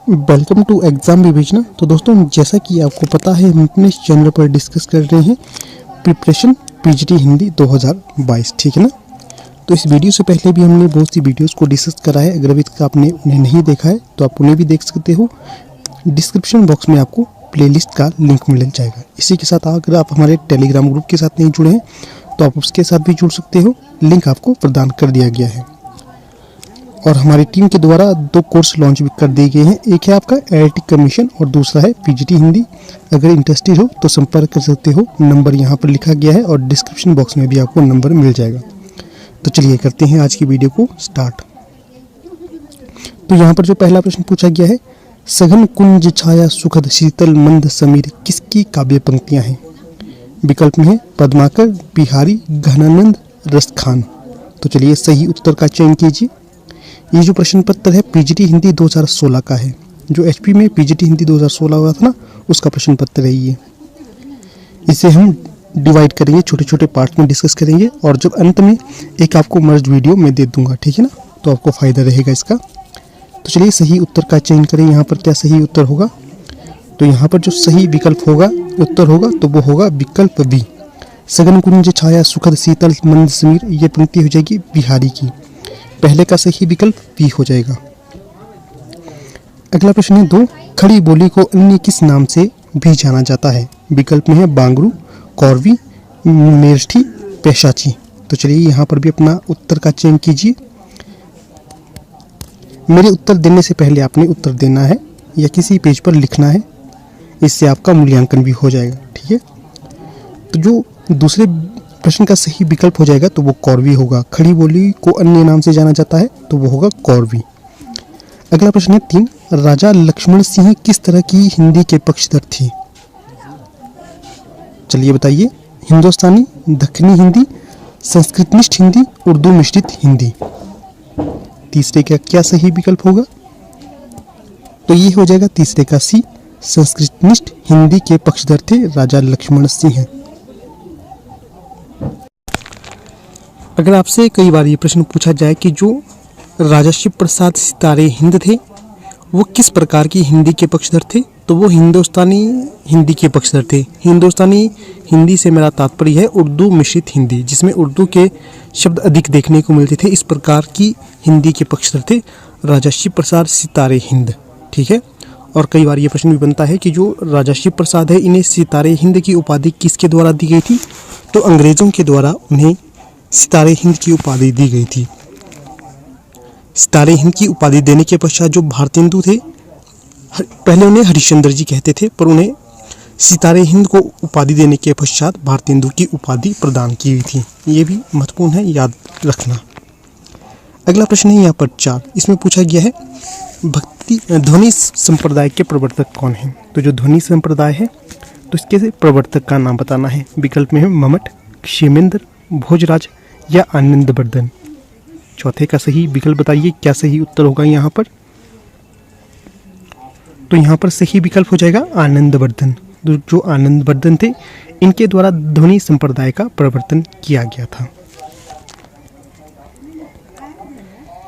Welcome to exam विवेचना। तो दोस्तों, जैसा कि आपको पता है, हम अपने इस चैनल पर डिस्कस कर रहे हैं प्रिपरेशन पीजीटी हिंदी 2022, ठीक है ना। तो इस वीडियो से पहले भी हमने बहुत सी वीडियोस को डिस्कस करा है। अगर अभी तक आपने उन्हें नहीं देखा है तो आप उन्हें भी देख सकते हो। डिस्क्रिप्शन बॉक्स में आपको प्लेलिस्ट का लिंक मिल जाएगा। इसी के साथ अगर आप हमारे टेलीग्राम ग्रुप के साथ नहीं जुड़े हैं तो आप उसके साथ भी जुड़ सकते हो। लिंक आपको प्रदान कर दिया गया है। और हमारी टीम के द्वारा 2 कोर्स लॉन्च भी कर दिए गए हैं। एक है आपका IIT कमीशन और दूसरा है पीजीटी हिंदी। अगर इंटरेस्टेड हो तो संपर्क कर सकते हो। नंबर यहाँ पर लिखा गया है और डिस्क्रिप्शन बॉक्स में भी आपको नंबर मिल जाएगा। तो चलिए करते हैं आज की वीडियो को स्टार्ट। तो यहाँ पर जो पहला प्रश्न पूछा गया है, सघन कुंज छाया सुखद शीतल मंद समीर किसकी काव्य पंक्तियाँ हैं? विकल्प में है पद्माकर, बिहारी, घनानंद, रसखान। तो चलिए सही उत्तर का चयन कीजिए। ये जो प्रश्न पत्र है पीजीटी हिंदी 2016 का है। जो एचपी में पीजीटी हिंदी 2016 हुआ था ना, उसका प्रश्न पत्र है ये। इसे हम डिवाइड करेंगे, छोटे छोटे पार्ट में डिस्कस करेंगे और जब अंत में एक आपको मर्ज वीडियो मैं दे दूंगा, ठीक है ना। तो आपको फ़ायदा रहेगा इसका। तो चलिए सही उत्तर का चयन करें। यहाँ पर क्या सही उत्तर होगा? तो यहाँ पर जो सही विकल्प होगा, उत्तर होगा, तो वो होगा विकल्प बी, सघन कुंज छाया सुखद शीतल मंद समीर। ये पंक्ति हो जाएगी बिहारी की। पहले का सही विकल्प बी हो जाएगा। अगला प्रश्न है 2, खड़ी बोली को अन्य किस नाम से भी जाना जाता है? विकल्प में है बांगरू, कौरवी, मेरठी, पेशाची। तो चलिए यहाँ पर भी अपना उत्तर का चयन कीजिए। मेरे उत्तर देने से पहले आपने उत्तर देना है या किसी पेज पर लिखना है। इससे आपका मूल्यांकन भी हो जाएगा, ठीक है। तो जो दूसरे प्रश्न का सही विकल्प हो जाएगा तो वो कौरवी होगा। खड़ी बोली को अन्य नाम से जाना जाता है तो वो होगा कौरवी। अगला प्रश्न है 3, राजा लक्ष्मण सिंह किस तरह की हिंदी के पक्षधर थे? चलिए बताइए। हिंदुस्तानी, दक्षिणी हिंदी, संस्कृतनिष्ठ हिंदी, उर्दू मिश्रित हिंदी। तीसरे का क्या सही विकल्प होगा? तो ये हो जाएगा तीसरे का सी, संस्कृतनिष्ठ हिंदी के पक्षधर थे राजा लक्ष्मण सिंह। अगर आपसे कई बार ये प्रश्न पूछा जाए कि जो राजा शिव प्रसाद सितारे हिंद थे वो किस प्रकार की हिंदी के पक्षधर थे, तो वो हिंदुस्तानी हिंदी के पक्षधर थे। हिंदुस्तानी हिंदी से मेरा तात्पर्य है उर्दू मिश्रित हिंदी, जिसमें उर्दू के शब्द अधिक देखने को मिलते थे। इस प्रकार की हिंदी के पक्षधर थे राजा शिव प्रसाद सितारे हिंद, ठीक है। और कई बार ये प्रश्न भी बनता है कि जो राजा शिव प्रसाद है, इन्हें सितारे हिंद की उपाधि किसके द्वारा दी गई थी? तो अंग्रेज़ों के द्वारा उन्हें सितारे हिंद की उपाधि दी गई थी। सितारे हिंद की उपाधि देने के पश्चात जो भारतेंदु थे, पहले उन्हें हरिश्चंद्र जी कहते थे, पर उन्हें सितारे हिंद को उपाधि देने के पश्चात भारतेंदु की उपाधि प्रदान की गई थी। ये भी महत्वपूर्ण है, याद रखना। अगला प्रश्न है यहाँ पर 4, इसमें पूछा गया है भक्ति ध्वनि संप्रदाय के प्रवर्तक कौन हैं? तो जो ध्वनि संप्रदाय है तो इसके प्रवर्तक का नाम बताना है। विकल्प में है मम्मट, क्षेमेंद्र, भोजराज या आनंदवर्धन। चौथे का सही विकल्प बताइए, क्या सही उत्तर होगा यहाँ पर? तो यहाँ पर सही विकल्प हो जाएगा आनंदवर्धन। जो आनंदवर्धन थे, इनके द्वारा ध्वनि संप्रदाय का प्रवर्तन किया गया था।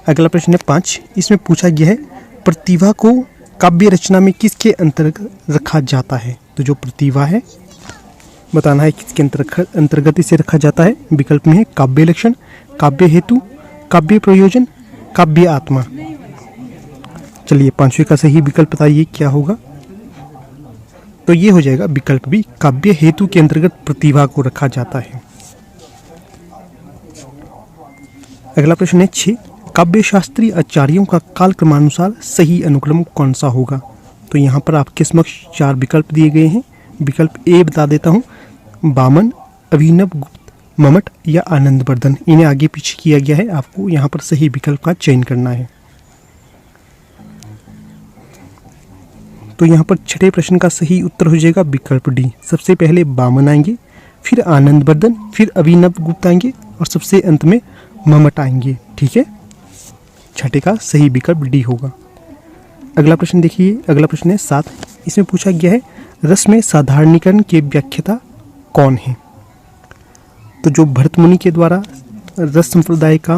अगला प्रश्न है 5, इसमें पूछा गया है प्रतिभा को काव्य रचना में किसके अंतर्गत रखा जाता है? तो जो प्रतिभा है बताना है किसके अंतर्गत इसे रखा जाता है। विकल्प में है काव्य लक्षण, काव्य हेतु, काव्य प्रयोजन, काव्य आत्मा। चलिए 5वें का सही विकल्प बताइए क्या होगा? तो ये हो जाएगा विकल्प भी, काव्य हेतु के अंतर्गत प्रतिभा को रखा जाता है। अगला प्रश्न है 6, काव्य शास्त्रीय आचार्यों का कालक्रमानुसार सही अनुक्रम कौन सा होगा? तो यहाँ पर आपके समक्ष 4 विकल्प दिए गए हैं। विकल्प ए बता देता हूँ, बामन, अभिनव गुप्त, मम्मट या आनंदवर्धन। इन्हें आगे पीछे किया गया है, आपको यहाँ पर सही विकल्प का चयन करना है। तो यहाँ पर 6ठे प्रश्न का सही उत्तर हो जाएगा विकल्प डी। सबसे पहले बामन आएंगे, फिर आनंदवर्धन, फिर अभिनव गुप्त आएंगे और सबसे अंत में मम्मट आएंगे, ठीक है। 6ठे का सही विकल्प डी होगा। अगला प्रश्न देखिए। अगला प्रश्न है 7, इसमें पूछा गया है रस में साधारणीकरण के व्याख्याता कौन है? तो जो भरत मुनि के द्वारा रस संप्रदाय का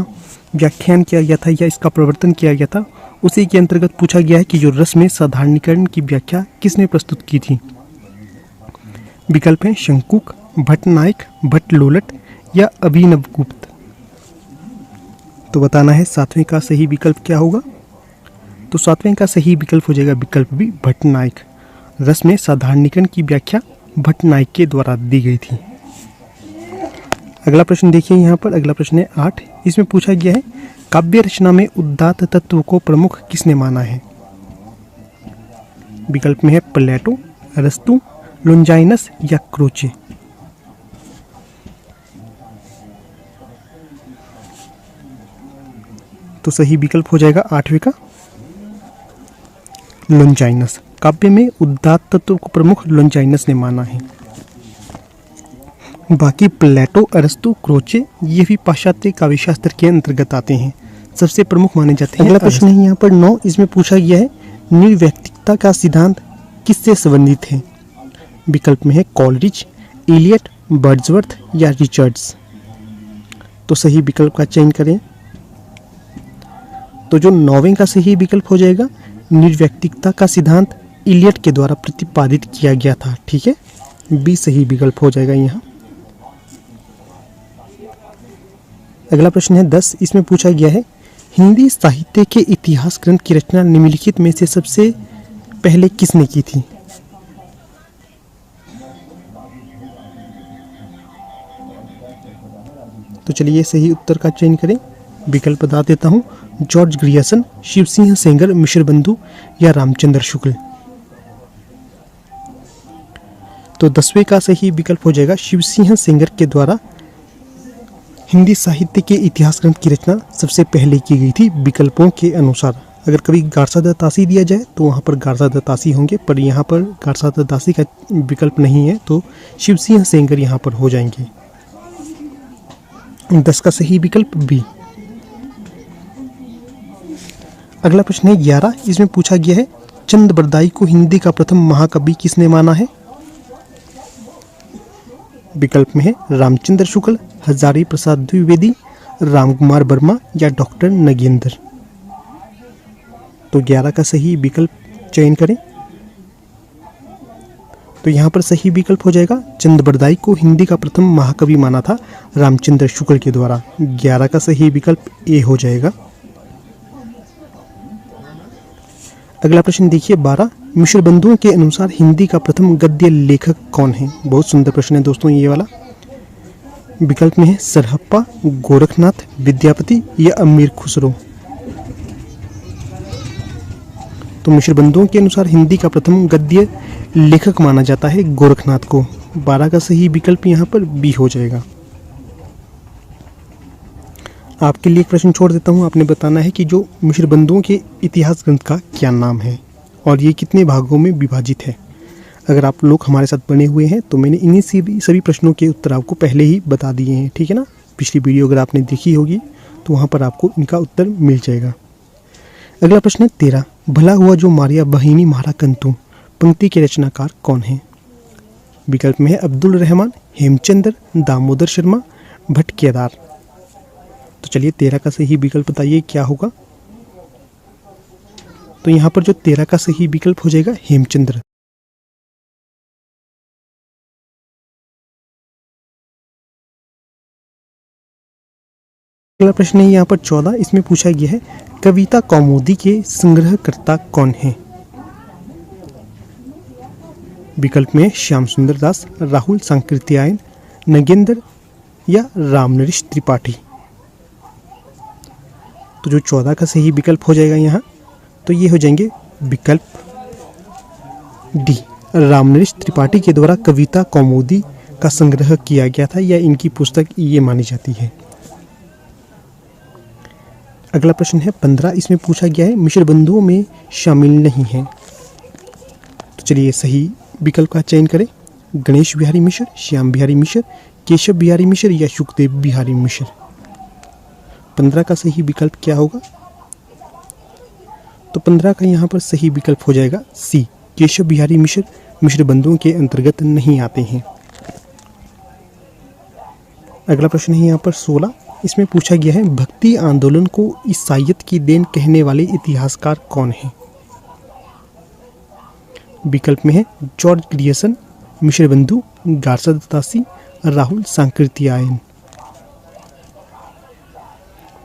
व्याख्यान किया गया था या इसका प्रवर्तन किया गया था उसी के अंतर्गत पूछा गया है कि जो रस में साधारणीकरण की व्याख्या किसने प्रस्तुत की थी। विकल्प हैं शंकुक, भट्टनायक, भट्टलोलट या अभिनवगुप्त। तो बताना है सातवें का सही विकल्प क्या होगा। तो सातवें का सही विकल्प हो जाएगा विकल्प बी, भट्टनायक। रस में साधारणीकरण की व्याख्या भट्टनायक के द्वारा दी गई थी। अगला प्रश्न देखिए यहाँ पर, अगला प्रश्न है 8। इसमें पूछा गया है काव्य रचना में उदात्त तत्व को प्रमुख किसने माना है। विकल्प में है प्लेटो, अरस्तु, लोंजाइनस या क्रोचे। तो सही विकल्प हो जाएगा 8वें का लोंजाइनस। काव्य में उदात्त तत्व को प्रमुख लोंजाइनस ने माना है। बाकी प्लेटो, अरस्तु, क्रोचे ये भी पाश्चात्य काव्यशास्त्र के अंतर्गत आते हैं, सबसे प्रमुख माने जाते हैं। अगला प्रश्न है यहाँ पर 9। इसमें पूछा गया है निर्व्यक्तिकता का सिद्धांत किससे संबंधित है। विकल्प में है कॉलरिज, इलियट, वर्ड्सवर्थ या रिचर्ड्स। तो सही विकल्प का चयन करें। तो जो 9वें का सही विकल्प हो जाएगा निर्व्यक्तिकता का सिद्धांत इलियट के द्वारा प्रतिपादित किया गया था। ठीक है, बी सही विकल्प हो जाएगा यहाँ। अगला प्रश्न है 10। इसमें पूछा गया है हिंदी साहित्य के इतिहास ग्रंथ की रचना निम्नलिखित में से सबसे पहले किसने की थी। तो चलिए सही उत्तर का चयन करें। विकल्प बता देता हूं, जॉर्ज ग्रियर्सन, शिव सिंह सेंगर, मिश्र बंधु या रामचंद्र शुक्ल। तो 10वें का सही विकल्प हो जाएगा शिव सिंह सेंगर के द्वारा हिंदी साहित्य के इतिहास ग्रंथ की रचना सबसे पहले की गई थी विकल्पों के अनुसार। अगर कभी गारसा दत्तासी दिया जाए तो वहाँ पर गारसा दत्तासी होंगे, पर यहाँ पर गारसा दत्तासी का विकल्प नहीं है, तो शिव सिंह सेंगर यहाँ पर हो जाएंगे। 10 का सही विकल्प बी। अगला प्रश्न है 11। इसमें पूछा गया है चंद बरदाई को हिंदी का प्रथम महाकवि किसने माना है। विकल्प में है रामचंद्र शुक्ल, हजारी प्रसाद द्विवेदी, रामकुमार वर्मा या डॉक्टर नगेंद्र। तो 11 का सही विकल्प चयन करें। तो यहाँ पर सही विकल्प हो जाएगा चंद बरदाई को हिंदी का प्रथम महाकवि माना था रामचंद्र शुक्ल के द्वारा। 11 का सही विकल्प ए हो जाएगा। अगला प्रश्न देखिए 12। मिश्र बंधुओं के अनुसार हिंदी का प्रथम गद्य लेखक कौन है। बहुत सुंदर प्रश्न है दोस्तों ये वाला। विकल्प में है सरहप्पा, गोरखनाथ, विद्यापति या अमीर खुसरो। तो मिश्र बंधुओं के अनुसार हिंदी का प्रथम गद्य लेखक माना जाता है गोरखनाथ को। 12 का सही विकल्प यहाँ पर बी हो जाएगा। आपके लिए एक प्रश्न छोड़ देता हूँ, आपने बताना है कि जो मिश्र बंधुओं के इतिहास ग्रंथ का क्या नाम है और ये कितने भागों में विभाजित है। अगर आप लोग हमारे साथ बने हुए हैं तो मैंने इन्हीं सभी प्रश्नों के उत्तर आपको पहले ही बता दिए हैं, ठीक है ना। पिछली वीडियो अगर आपने देखी होगी तो वहाँ पर आपको इनका उत्तर मिल जाएगा। अगला प्रश्न है 13। भला हुआ जो मारिया बहिनी मारा कंतु पंक्ति के रचनाकार कौन है। विकल्प में है अब्दुल रहमान, हेमचंद्र, दामोदर शर्मा, भट्ट केदार। तो चलिए 13 का सही विकल्प बताइए क्या होगा। तो यहाँ पर जो 13 का सही विकल्प हो जाएगा हेमचंद्र। अगला प्रश्न है यहाँ पर 14। इसमें पूछा गया है कविता कौमुदी के संग्रहकर्ता कौन है। विकल्प में श्याम सुंदर दास, राहुल सांकृत्यायन, नगेंद्र या रामनरेश त्रिपाठी। तो जो 14 का सही विकल्प हो जाएगा यहाँ, तो ये हो जाएंगे विकल्प डी, रामनरेश त्रिपाठी के द्वारा कविता कौमुदी का संग्रह किया गया था या इनकी पुस्तक ये मानी जाती है। अगला प्रश्न है 15। इसमें पूछा गया है मिश्र बंधुओं में शामिल नहीं है। तो चलिए सही विकल्प का चयन करें। गणेश बिहारी मिश्र, श्याम बिहारी मिश्र, केशव बिहारी मिश्र या सुखदेव बिहारी मिश्र। 15 का सही विकल्प क्या होगा। तो 15 का यहाँ पर सही विकल्प हो जाएगा सी, केशव बिहारी मिश्र मिश्र बंधुओं के अंतर्गत नहीं आते हैं। अगला प्रश्न है यहाँ पर 16। इसमें पूछा गया है भक्ति आंदोलन को ईसाइयत की देन कहने वाले इतिहासकार कौन है। विकल्प में है जॉर्ज ग्रियर्सन, मिश्र बंधु, गार्सा दत्तासी, राहुल सांकृत्यायन।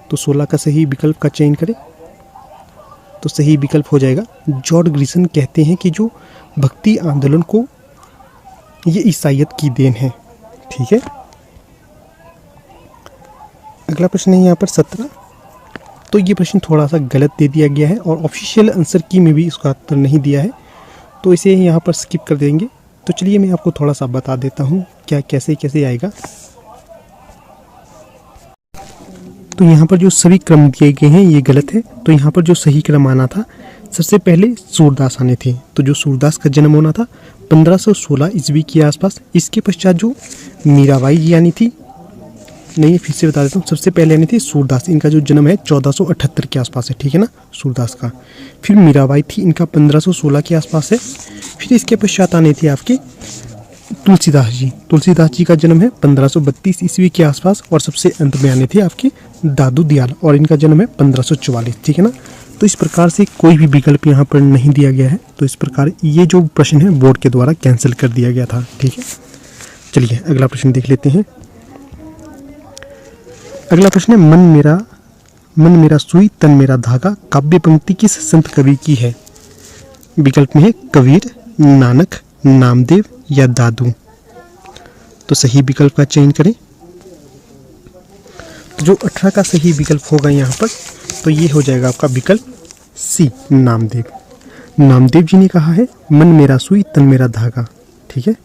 तो 16 का सही विकल्प का चयन करें। तो सही विकल्प हो जाएगा जॉर्ज ग्रियर्सन कहते हैं कि जो भक्ति आंदोलन को ये ईसाइयत की देन है। ठीक है, अगला प्रश्न है यहाँ पर 17। तो ये प्रश्न थोड़ा सा गलत दे दिया गया है और ऑफिशियल आंसर की में भी इसका उत्तर नहीं दिया है, तो इसे यहाँ पर स्किप कर देंगे। तो चलिए मैं आपको थोड़ा सा बता देता हूँ क्या कैसे कैसे आएगा। तो यहाँ पर जो सभी क्रम दिए गए हैं ये गलत है। तो यहाँ पर जो सही क्रम आना था, सबसे पहले सूरदास आने थे। तो जो सूरदास का जन्म होना था 1516 ईस्वी के आसपास। इसके पश्चात जो मीराबाई जी आनी थी, नहीं फिर से बता देता हूँ, सबसे पहले आनी थी सूरदास, इनका जो जन्म है 1478 के आसपास है। ठीक है ना, सूरदास का। फिर मीराबाई थी, इनका 1516 के आसपास है। फिर इसके पश्चात आने थे आपके तुलसीदास जी। तुलसीदास जी का जन्म है 1532 ईस्वी के आसपास। और सबसे अंत में आने थे आपके दादू दयाल, और इनका जन्म है 1544। ठीक है ना, तो इस प्रकार से कोई भी विकल्प यहाँ पर नहीं दिया गया है। तो इस प्रकार ये जो प्रश्न है बोर्ड के द्वारा कैंसिल कर दिया गया था। ठीक है, चलिए अगला प्रश्न देख लेते हैं। अगला प्रश्न है मन मेरा सुई तन मेरा धागा काव्य पंक्ति किस संत कवि की है। विकल्प में है कबीर, नानक, नामदेव या दादू। तो सही विकल्प का चयन करें। तो जो 18 का सही विकल्प होगा यहाँ पर, तो ये हो जाएगा आपका विकल्प सी, नामदेव। नामदेव जी ने कहा है मन मेरा सुई तन मेरा धागा। ठीक है,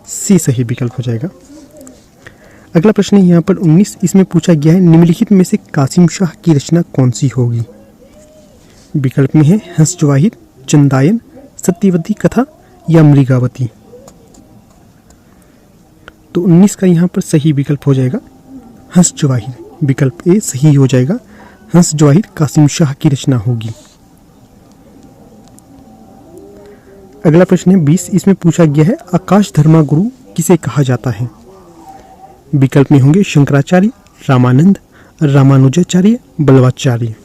सी सही विकल्प हो जाएगा। अगला प्रश्न है यहाँ पर 19। इसमें पूछा गया है निम्नलिखित में से कासिम शाह की रचना कौन सी होगी। विकल्प में है हंस जवाहिर, चंदायन, सत्यवती कथा या मृगावती। तो 19 का यहाँ पर सही विकल्प हो जाएगा हंस जवाहिर। विकल्प ए सही हो जाएगा, हंस जवाहिर कासिम शाह की रचना होगी। अगला प्रश्न है 20। इसमें पूछा गया है आकाश धर्मा गुरु किसे कहा जाता है। विकल्प में होंगे शंकराचार्य, रामानंद, रामानुजाचार्य, बल्लवाचार्य।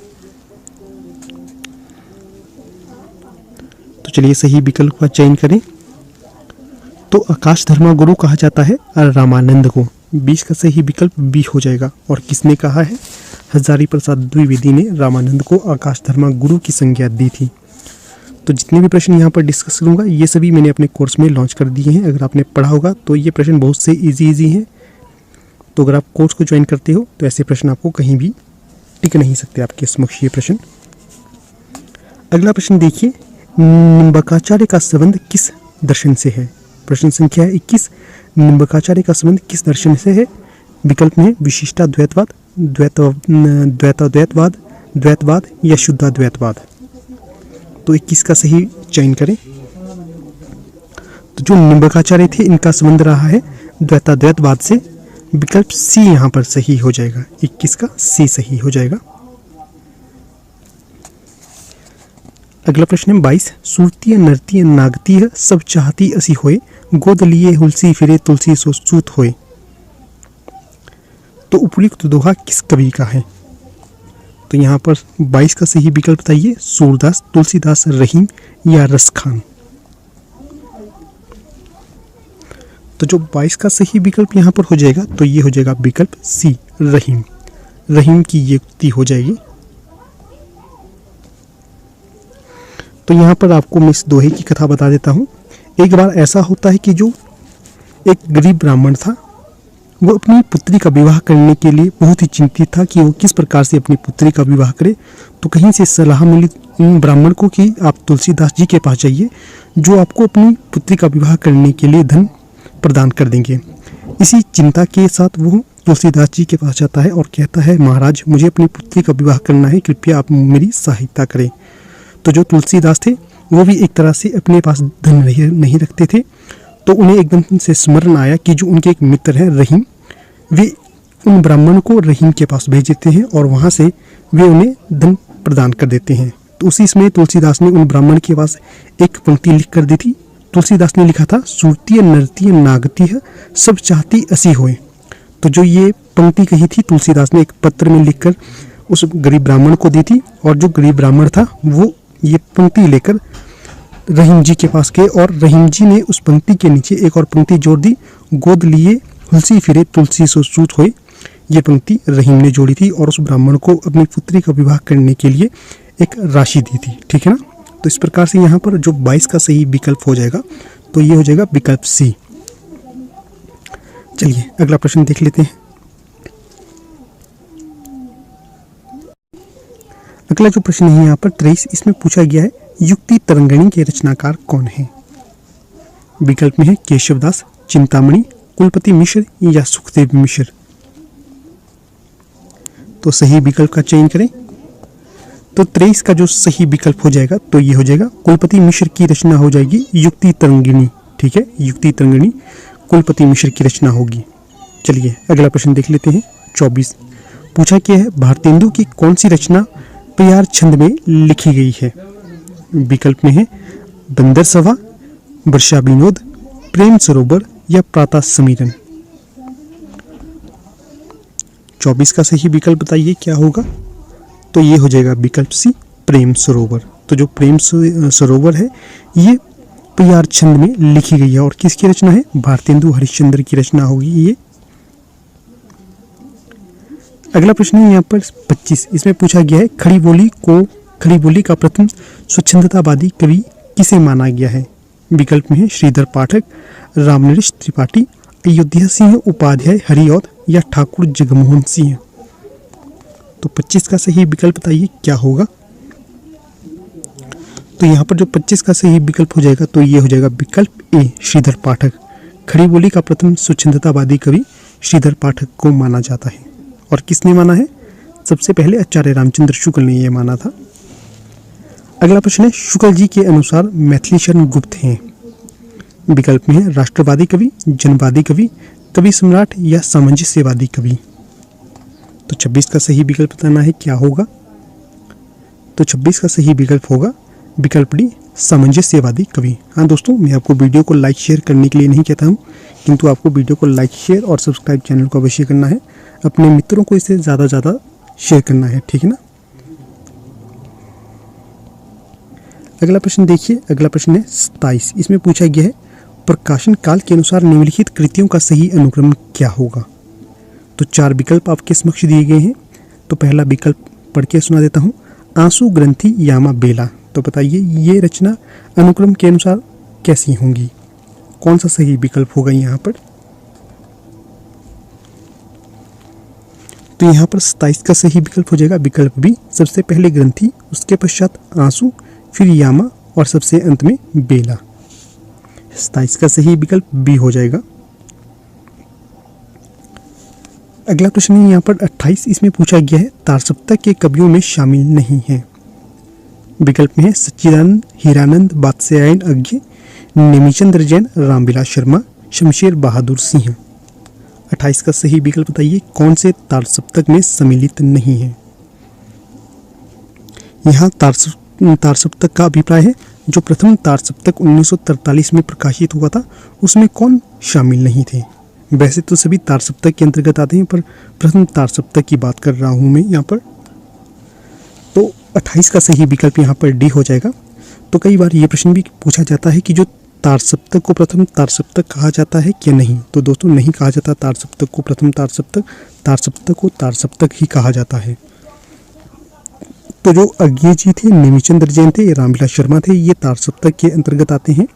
तो चलिए सही विकल्प का चयन करें। तो आकाश धर्मा गुरु कहा जाता है रामानंद को। 20 का सही विकल्प बी हो जाएगा। और किसने कहा है, हजारी प्रसाद द्विवेदी ने रामानंद को आकाश धर्मा गुरु की संज्ञा दी थी। तो जितने भी प्रश्न यहाँ पर डिस्कस करूँगा ये सभी मैंने अपने कोर्स में लॉन्च कर दिए हैं। अगर आपने पढ़ा होगा तो ये प्रश्न बहुत से इजी हैं। तो अगर आप कोर्स को ज्वाइन करते हो तो ऐसे प्रश्न आपको कहीं भी टिक नहीं सकते आपके समक्ष ये प्रश्न। अगला प्रश्न देखिए, निम्बकाचार्य का संबंध किस दर्शन से है। प्रश्न संख्या 21। निम्बकाचार्य का संबंध किस दर्शन से है। विकल्प में विशिष्टाद्वैतवाद, द्वैताद्वैतवाद, द्वैतवाद या शुद्धाद्वैतवाद। तो 21 का सही चयन करें। तो जो निम्बकाचार्य थे इनका संबंध रहा है द्वैताद्वैतवाद से। विकल्प सी यहाँ पर सही हो जाएगा। 21 का सी सही हो जाएगा। अगला प्रश्न है 22। सुरतीय नृत्य नागतीय सब चाहती असी होए, गोद लिए हुलसी फिरे तुलसी सो सूत होए। तो उपयुक्त दोहा किस कवि का है। तो यहाँ पर 22 का सही विकल्प बताइए, सूरदास, तुलसीदास, रहीम या रसखान। तो जो 22 का सही विकल्प यहाँ पर हो जाएगा तो ये हो जाएगा विकल्प सी, रहीम। रहीम की ये उक्ति हो जाएगी। तो यहाँ पर आपको मैं इस दोहे की कथा बता देता हूँ। एक बार ऐसा होता है कि जो एक गरीब ब्राह्मण था वो अपनी पुत्री का विवाह करने के लिए बहुत ही चिंतित था कि वो किस प्रकार से अपनी पुत्री का विवाह करे। तो कहीं से सलाह मिली ब्राह्मण को कि आप तुलसीदास जी के पास जाइए जो आपको अपनी पुत्री का विवाह करने के लिए धन प्रदान कर देंगे। इसी चिंता के साथ वो तुलसीदास जी के पास जाता है और कहता है, महाराज मुझे अपनी पुत्री का विवाह करना है, कृपया आप मेरी सहायता करें। तो जो तुलसीदास थे वो भी एक तरह से अपने पास धन नहीं रखते थे। तो उन्हें एकदम से स्मरण आया कि जो उनके एक मित्र हैं रहीम, वे उन ब्राह्मण को रहीम के पास भेज देते हैं और वहाँ से वे उन्हें धन प्रदान कर देते हैं। तो उसी समय तुलसीदास ने उन ब्राह्मण के पास एक पंक्ति लिख कर दी थी। तुलसीदास ने लिखा था, सुरतीय नृत्य नागतीय सब चाहती असी होए। तो जो ये पंक्ति कही थी तुलसीदास ने एक पत्र में लिखकर उस गरीब ब्राह्मण को दी थी, और जो गरीब ब्राह्मण था वो ये पंक्ति लेकर रहीम जी के पास गए और रहीम जी ने उस पंक्ति के नीचे एक और पंक्ति जोड़ दी, गोद लिए हुलसी फिरे तुलसी सो सूत होए। ये पंक्ति रहीम ने जोड़ी थी और उस ब्राह्मण को अपनी पुत्री का विवाह करने के लिए एक राशि दी थी, ठीक है ना। तो इस प्रकार से यहाँ पर जो 22 का सही विकल्प हो जाएगा तो ये हो जाएगा विकल्प सी। चलिए अगला प्रश्न देख लेते हैं। अगला जो प्रश्न है यहाँ पर 23, इसमें पूछा गया है युक्ति तरंगिणी के रचनाकार कौन है। विकल्प में है केशवदास, चिंतामणि, कुलपति मिश्र या सुखदेव मिश्र। तो सही विकल्प का चयन करें। तो 23 का जो सही विकल्प हो जाएगा तो ये हो जाएगा कुलपति मिश्र की रचना हो जाएगी युक्ति तरंगिणी, ठीक है। युक्ति तरंगिणी कुलपति मिश्र की रचना होगी। चलिए अगला प्रश्न देख लेते हैं। 24 पूछा क्या है भारतेंदु की कौन सी रचना प्यार छंद में लिखी गई है। विकल्प में है बंदर सभा, वर्षा विनोद, प्रेम सरोवर या प्रातः समीरन। 24 का सही विकल्प बताइए क्या होगा। तो ये हो जाएगा विकल्प सी, प्रेम सरोवर। तो जो प्रेम सरोवर है ये प्यार छंद में लिखी गई है और किसकी रचना है, भारतेंदु हरिश्चंद्र की रचना होगी ये। अगला प्रश्न है यहाँ पर 25, इसमें पूछा गया है खड़ी बोली का प्रथम स्वच्छंदतावादी कवि किसे माना गया है। विकल्प में है श्रीधर पाठक, रामनरेश त्रिपाठी, अयोध्या सिंह उपाध्याय हरिऔध या ठाकुर जगमोहन सिंह। तो 25 का सही विकल्प बताइए क्या होगा। तो यहाँ पर जो 25 का सही विकल्प हो जाएगा तो ये हो जाएगा विकल्प ए, श्रीधर पाठक। खड़ी बोली का प्रथम स्वच्छंदतावादी कवि श्रीधर पाठक को माना जाता है। और किसने माना है, सबसे पहले आचार्य रामचंद्र शुक्ल ने यह माना था। अगला प्रश्न है शुक्ल जी के अनुसार मैथिली शरण गुप्त हैं। विकल्प में है राष्ट्रवादी कवि, जनवादी कवि, कवि सम्राट या सामंजस्यवादी कवि। तो 26 का सही विकल्प बताना है क्या होगा। तो 26 का सही विकल्प होगा विकल्प डी, सामंजस्यवादी कवि। हाँ दोस्तों, मैं आपको वीडियो को लाइक शेयर करने के लिए नहीं कहता हूँ, किंतु आपको वीडियो को लाइक शेयर और सब्सक्राइब चैनल को अवश्य करना है। अपने मित्रों को इसे ज़्यादा ज़्यादा शेयर करना है, ठीक है ना। अगला प्रश्न देखिए। अगला प्रश्न है 27, इसमें पूछा गया है प्रकाशन काल के अनुसार निम्नलिखित कृतियों का सही अनुक्रम क्या होगा। तो 4 विकल्प आपके समक्ष दिए गए हैं। तो पहला विकल्प पढ़ के सुना देता हूँ, आंसू ग्रंथि यामा बेला। तो बताइए ये रचना अनुक्रम के अनुसार कैसी होंगी, कौन सा सही विकल्प होगा यहाँ पर। तो यहाँ पर 27 का सही विकल्प हो जाएगा विकल्प बी, सबसे पहले ग्रंथि, उसके पश्चात आंसू, फिर यामा और सबसे अंत में बेला। 27 का सही विकल्प बी हो जाएगा। अगला प्रश्न है यहाँ पर 28, इसमें पूछा गया है तार सप्तक के कवियों में शामिल नहीं है। विकल्प में है सच्चिदानंद, हीरानंद, बादशाहन अज्ञे, नेमिचंद्र जैन, रामविलास शर्मा, शमशेर बहादुर सिंह। 28 का सही विकल्प बताइए कौन से तार सप्तक में सम्मिलित नहीं है। यहाँ तार सप्तक का अभिप्राय है जो प्रथम तार सप्तक 1943 में प्रकाशित हुआ था उसमें कौन शामिल नहीं थे। वैसे तो सभी तार सप्तक के अंतर्गत आते हैं, पर प्रथम तार सप्तक की बात कर रहा हूँ मैं यहाँ पर। तो 28 का सही विकल्प यहाँ पर डी हो जाएगा। तो कई बार ये प्रश्न भी पूछा जाता है कि जो तार सप्तक को प्रथम तार सप्तक कहा जाता है क्या नहीं। तो दोस्तों नहीं कहा जाता तार सप्तक को प्रथम तार सप्तक को तार सप्तक ही कहा जाता है। तो जो अज्ञे जी थे, नेमिचंद्र जैन थे, रामविलास शर्मा थे, ये तार सप्तक के अंतर्गत आते हैं।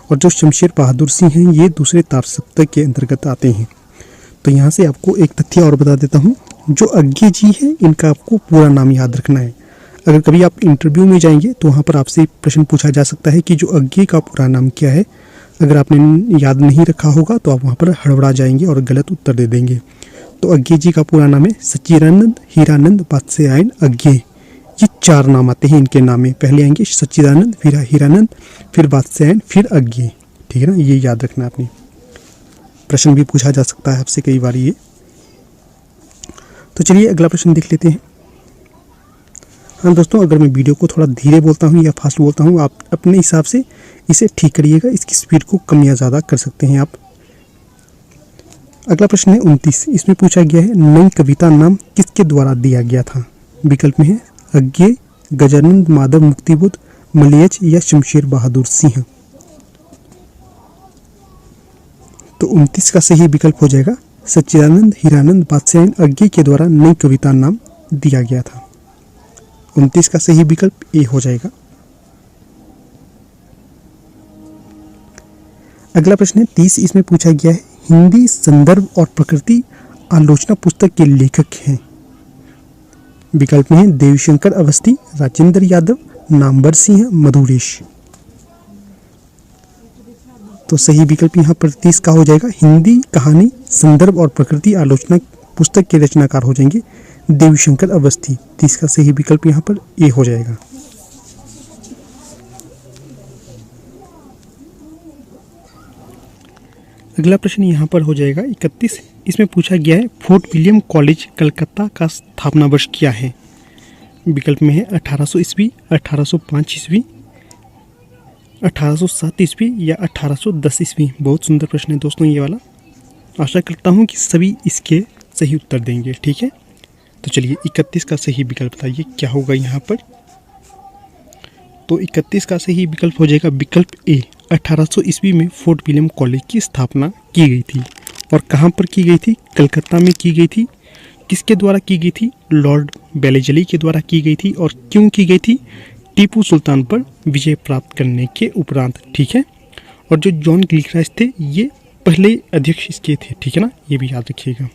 और जो शमशेर बहादुर सिंह हैं ये दूसरे तार सप्तक के अंतर्गत आते हैं। तो यहाँ से आपको एक तथ्य और बता देता हूँ, जो अज्ञे जी हैं इनका आपको पूरा नाम याद रखना है। अगर कभी आप इंटरव्यू में जाएंगे तो वहाँ पर आपसे प्रश्न पूछा जा सकता है कि जो अज्ञे का पूरा नाम क्या है। अगर आपने याद नहीं रखा होगा तो आप वहाँ पर हड़बड़ा जाएंगे और गलत उत्तर दे देंगे। तो अज्ञे जी का पूरा नाम है सच्चिदानंद, हीरानंद, बादशाहन अज्ञे। ये 4 नाम आते हैं इनके नाम में। पहले आएंगे सच्चिदानंद, फिर हीरानंद, फिर बादशाहन, फिर अज्ञे, ठीक है ना। ये याद रखना आपने, प्रश्न भी पूछा जा सकता है आपसे कई बार ये। तो चलिए अगला प्रश्न देख लेते हैं। हाँ दोस्तों, अगर मैं वीडियो को थोड़ा धीरे बोलता हूँ या फास्ट बोलता हूँ, आप अपने हिसाब से इसे ठीक करिएगा। इसकी स्पीड को कम या ज़्यादा कर सकते हैं आप। अगला प्रश्न है 29। इसमें पूछा गया है नई कविता नाम किसके द्वारा दिया गया था। विकल्प में है अज्ञे, गजानंद माधव मुक्तिबोध, मलयज या शमशेर बहादुर सिंह। तो 29 का सही विकल्प हो जाएगा सच्चिदानंद हीरानंद बादशाह अज्ञे के द्वारा नई कविता नाम दिया गया था। 29 का सही विकल्प ए हो जाएगा। अगला प्रश्न है 30। इसमें पूछा गया है हिंदी संदर्भ और प्रकृति आलोचना पुस्तक के लेखक हैं। विकल्प में है देवशंकर अवस्थी, राजेंद्र यादव, नामवर सिंह, मधुरेश। तो सही विकल्प यहाँ पर 30 का हो जाएगा हिंदी कहानी संदर्भ और प्रकृति आलोचना पुस्तक के रचनाकार हो जाएंगे देवशंकर अवस्थी। 30 का सही विकल्प यहाँ पर ए हो जाएगा। अगला प्रश्न यहाँ पर हो जाएगा 31। इसमें पूछा गया है फोर्ट विलियम कॉलेज कलकत्ता का स्थापना वर्ष क्या है। विकल्प में है 1800 ईस्वी, 1805 ईस्वी, 1807 ईस्वी या 1810 ईस्वी। बहुत सुंदर प्रश्न है दोस्तों ये वाला। आशा करता हूँ कि सभी इसके सही उत्तर देंगे। ठीक है, तो चलिए 31 का सही विकल्प बताइए क्या होगा यहाँ पर। तो 31 का सही विकल्प हो जाएगा विकल्प ए। 1800 ईस्वी में फोर्ट विलियम कॉलेज की स्थापना की गई थी। और कहाँ पर की गई थी? कलकत्ता में की गई थी। किसके द्वारा की गई थी? लॉर्ड बेलेजली के द्वारा की गई थी। और क्यों की गई थी? टीपू सुल्तान पर विजय प्राप्त करने के उपरांत। ठीक है, और जो जॉन ग्लिकराज थे ये पहले अध्यक्ष इसके थे। ठीक है ना, ये भी याद रखिएगा।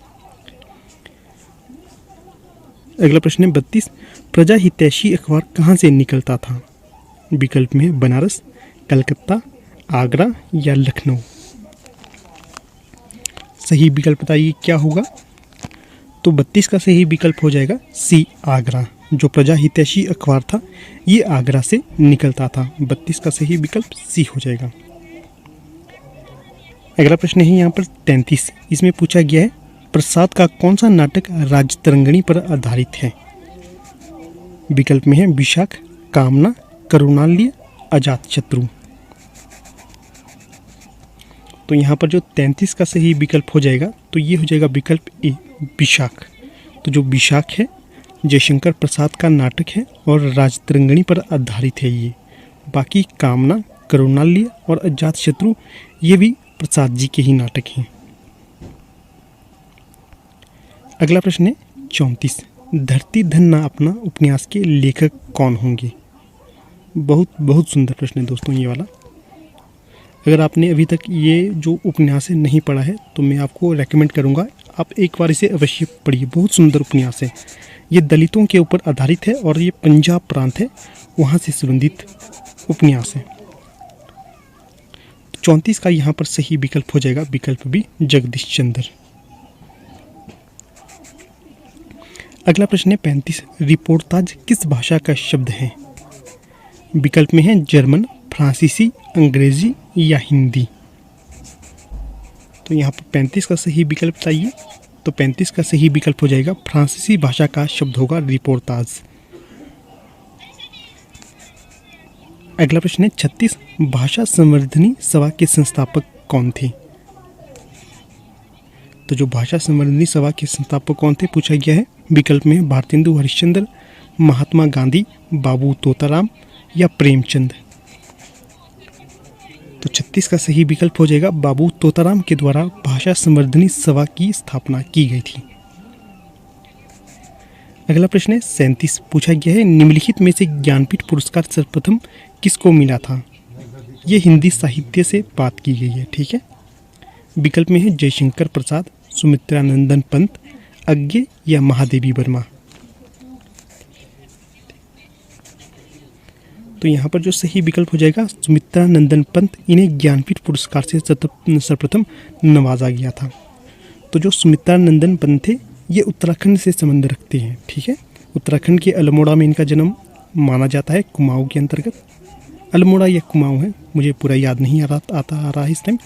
अगला प्रश्न है 32। प्रजा हितैषी अखबार कहाँ से निकलता था। विकल्प में है बनारस, कलकत्ता, आगरा या लखनऊ। सही विकल्प बताइए क्या होगा। तो 32 का सही विकल्प हो जाएगा सी, आगरा। जो प्रजा हितैषी अखबार था ये आगरा से निकलता था। 32 का सही विकल्प सी हो जाएगा। अगला प्रश्न है यहाँ पर 33। इसमें पूछा गया है प्रसाद का कौन सा नाटक राजतरंगिणी पर आधारित है। विकल्प में है विशाख, कामना, करुणालय, अजातशत्रु। तो यहाँ पर जो 33 का सही विकल्प हो जाएगा तो ये हो जाएगा विकल्प ए, विशाख। तो जो विशाख है जयशंकर प्रसाद का नाटक है और राजतरंगिणी पर आधारित है ये। बाकी कामना, करुणालय और अजातशत्रु ये भी प्रसाद जी के ही नाटक हैं। अगला प्रश्न है 34। धरती धन ना अपना उपन्यास के लेखक कौन होंगे। बहुत सुंदर प्रश्न है दोस्तों ये वाला। अगर आपने अभी तक ये जो उपन्यास है नहीं पढ़ा है तो मैं आपको रेकमेंड करूँगा आप एक बार इसे अवश्य पढ़िए। बहुत सुंदर उपन्यास है। ये दलितों के ऊपर आधारित है और ये पंजाब प्रांत है वहाँ से संबंधित उपन्यास है। 34 का यहाँ पर सही विकल्प हो जाएगा विकल्प बी, जगदीश चंद्र। अगला प्रश्न है 35। रिपोर्टाज किस भाषा का शब्द है। विकल्प में है जर्मन, फ्रांसीसी, अंग्रेजी या हिंदी। तो यहाँ पर 35 का सही विकल्प बताइए। तो 35 का सही विकल्प हो जाएगा फ्रांसीसी भाषा का शब्द होगा रिपोर्टाज। अगला प्रश्न है 36। भाषा संवर्धनी सभा के संस्थापक कौन थे। तो जो भाषा संवर्धनी सभा के संस्थापक कौन थे पूछा गया है। विकल्प में भारतेंदु हरिश्चंद्र, महात्मा गांधी, बाबू तोताराम या प्रेमचंद। तो 36 का सही विकल्प हो जाएगा बाबू तोताराम के द्वारा भाषा संवर्धनी सभा की स्थापना की गई थी। अगला प्रश्न है 37। पूछा गया है निम्नलिखित में से ज्ञानपीठ पुरस्कार सर्वप्रथम किसको मिला था। ये हिंदी साहित्य से बात की गई है। ठीक है, विकल्प में है जयशंकर प्रसाद, सुमित्रानंदन पंत, अज्ञे या महादेवी वर्मा। तो यहाँ पर जो सही विकल्प हो जाएगा सुमित्रानंदन पंत, इन्हें ज्ञानपीठ पुरस्कार से सर्वप्रथम नवाजा गया था। तो जो सुमित्रानंदन पंत थे ये उत्तराखंड से संबंध रखते हैं। ठीक है, उत्तराखंड के अल्मोड़ा में इनका जन्म माना जाता है, कुमाऊं के अंतर्गत। अल्मोड़ा या कुमाऊं है, मुझे पूरा याद नहीं आ रहा है इस टाइम।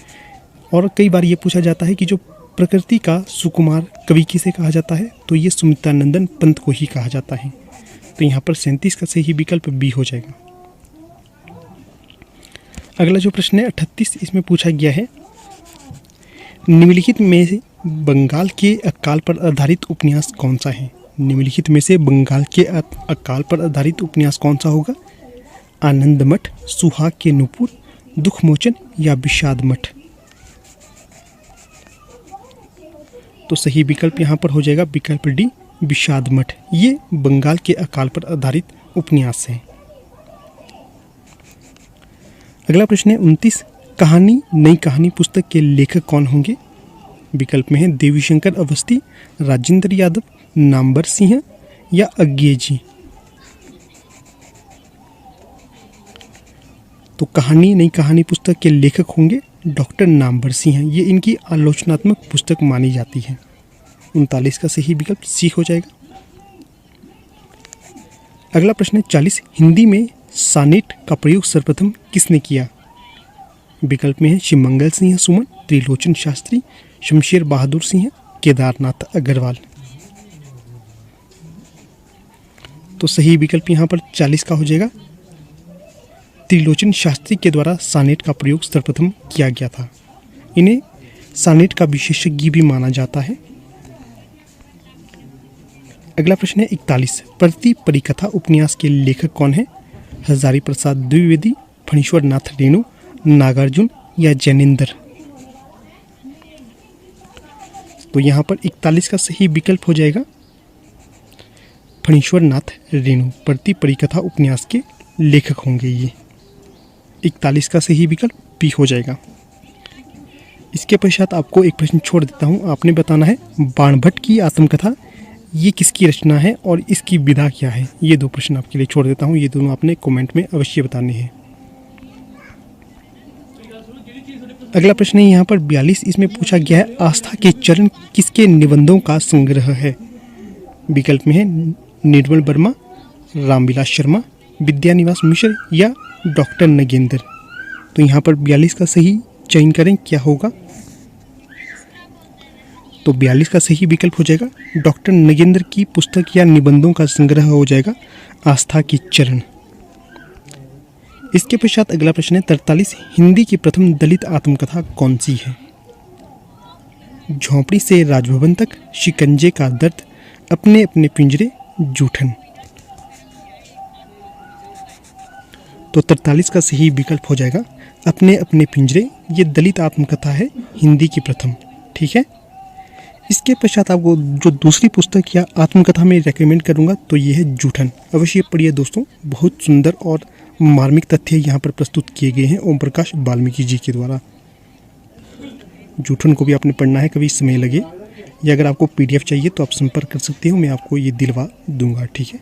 और कई बार ये पूछा जाता है कि जो प्रकृति का सुकुमार कवि किसे कहा जाता है, तो ये सुमित्रानंदन पंत को ही कहा जाता है। तो यहाँ पर 37 का सही विकल्प बी हो जाएगा। अगला जो प्रश्न है 38। इसमें पूछा गया है निम्नलिखित में बंगाल के अकाल पर आधारित उपन्यास कौन सा है? निम्नलिखित में से बंगाल के अकाल पर आधारित उपन्यास कौन सा होगा? आनंद मठ, सुहाग के नूपुर, दुख मोचन या विषाद मठ? तो सही विकल्प यहाँ पर हो जाएगा विकल्प डी, विषाद मठ। ये बंगाल के अकाल पर आधारित उपन्यास है। अगला प्रश्न है 29, कहानी नई कहानी पुस्तक के लेखक कौन होंगे? विकल्प में है देवीशंकर अवस्थी, राजेंद्र यादव, नामवर सिंह या अज्ञे जी। तो कहानी नई कहानी पुस्तक के लेखक होंगे डॉक्टर नामवर सिंह। ये इनकी आलोचनात्मक पुस्तक मानी जाती है। 39 का सही विकल्प सी हो जाएगा। अगला प्रश्न है 40, हिंदी में सानेट का प्रयोग सर्वप्रथम किसने किया? विकल्प में है शिवमंगल सिंह सुमन, त्रिलोचन शास्त्री, शमशेर बहादुर सिंह, केदारनाथ अग्रवाल। तो सही विकल्प यहाँ पर 40 का हो जाएगा। त्रिलोचन शास्त्री के द्वारा सानेट का प्रयोग सर्वप्रथम किया गया था। इन्हें सानेट का विशेषज्ञ भी माना जाता है। अगला प्रश्न है 41, प्रति परिकथा उपन्यास के लेखक कौन है? हजारी प्रसाद द्विवेदी, फणीश्वर नाथ रेणु, नागार्जुन या जैनेन्द्र? तो यहाँ पर 41 का सही विकल्प हो जाएगा फणीश्वर नाथ रेणु। प्रति परिकथा उपन्यास के लेखक होंगे ये। 41 का सही विकल्प बी हो जाएगा। इसके पश्चात आपको एक प्रश्न छोड़ देता हूँ, आपने बताना है बाणभट्ट की आत्मकथा ये किसकी रचना है और इसकी विधा क्या है? ये दो प्रश्न आपके लिए छोड़ देता हूँ, ये दोनों आपने कमेंट में अवश्य बताने हैं। अगला प्रश्न है यहाँ पर 42, इसमें पूछा गया है आस्था के चरण किसके निबंधों का संग्रह है? विकल्प में है निर्मल वर्मा, रामविलास शर्मा, विद्यानिवास मिश्र या डॉक्टर नगेंद्र। तो यहाँ पर 42 का सही चयन करें, क्या होगा? तो 42 का सही विकल्प हो जाएगा डॉक्टर नगेंद्र की पुस्तक या निबंधों का संग्रह हो जाएगा आस्था की चरण। इसके पश्चात अगला प्रश्न है 43, हिंदी की प्रथम दलित आत्मकथा कौन सी है? झोंपड़ी से राजभवन तक, शिकंजे का दर्द, अपने अपने पिंजरे, जूठन। तो 43 का सही विकल्प हो जाएगा अपने अपने पिंजरे। ये दलित आत्मकथा है हिंदी की प्रथम। ठीक है। इसके पश्चात आपको जो दूसरी पुस्तक या आत्मकथा में रेकमेंड करूंगा तो ये है जूठन। अवश्य पढ़िए दोस्तों, बहुत सुंदर और मार्मिक तथ्य यहाँ पर प्रस्तुत किए गए हैं ओम प्रकाश वाल्मीकि जी के द्वारा। जूठन को भी आपने पढ़ना है, कभी समय लगे, या अगर आपको PDF चाहिए तो आप संपर्क कर सकते हो, मैं आपको ये दिलवा दूंगा। ठीक है।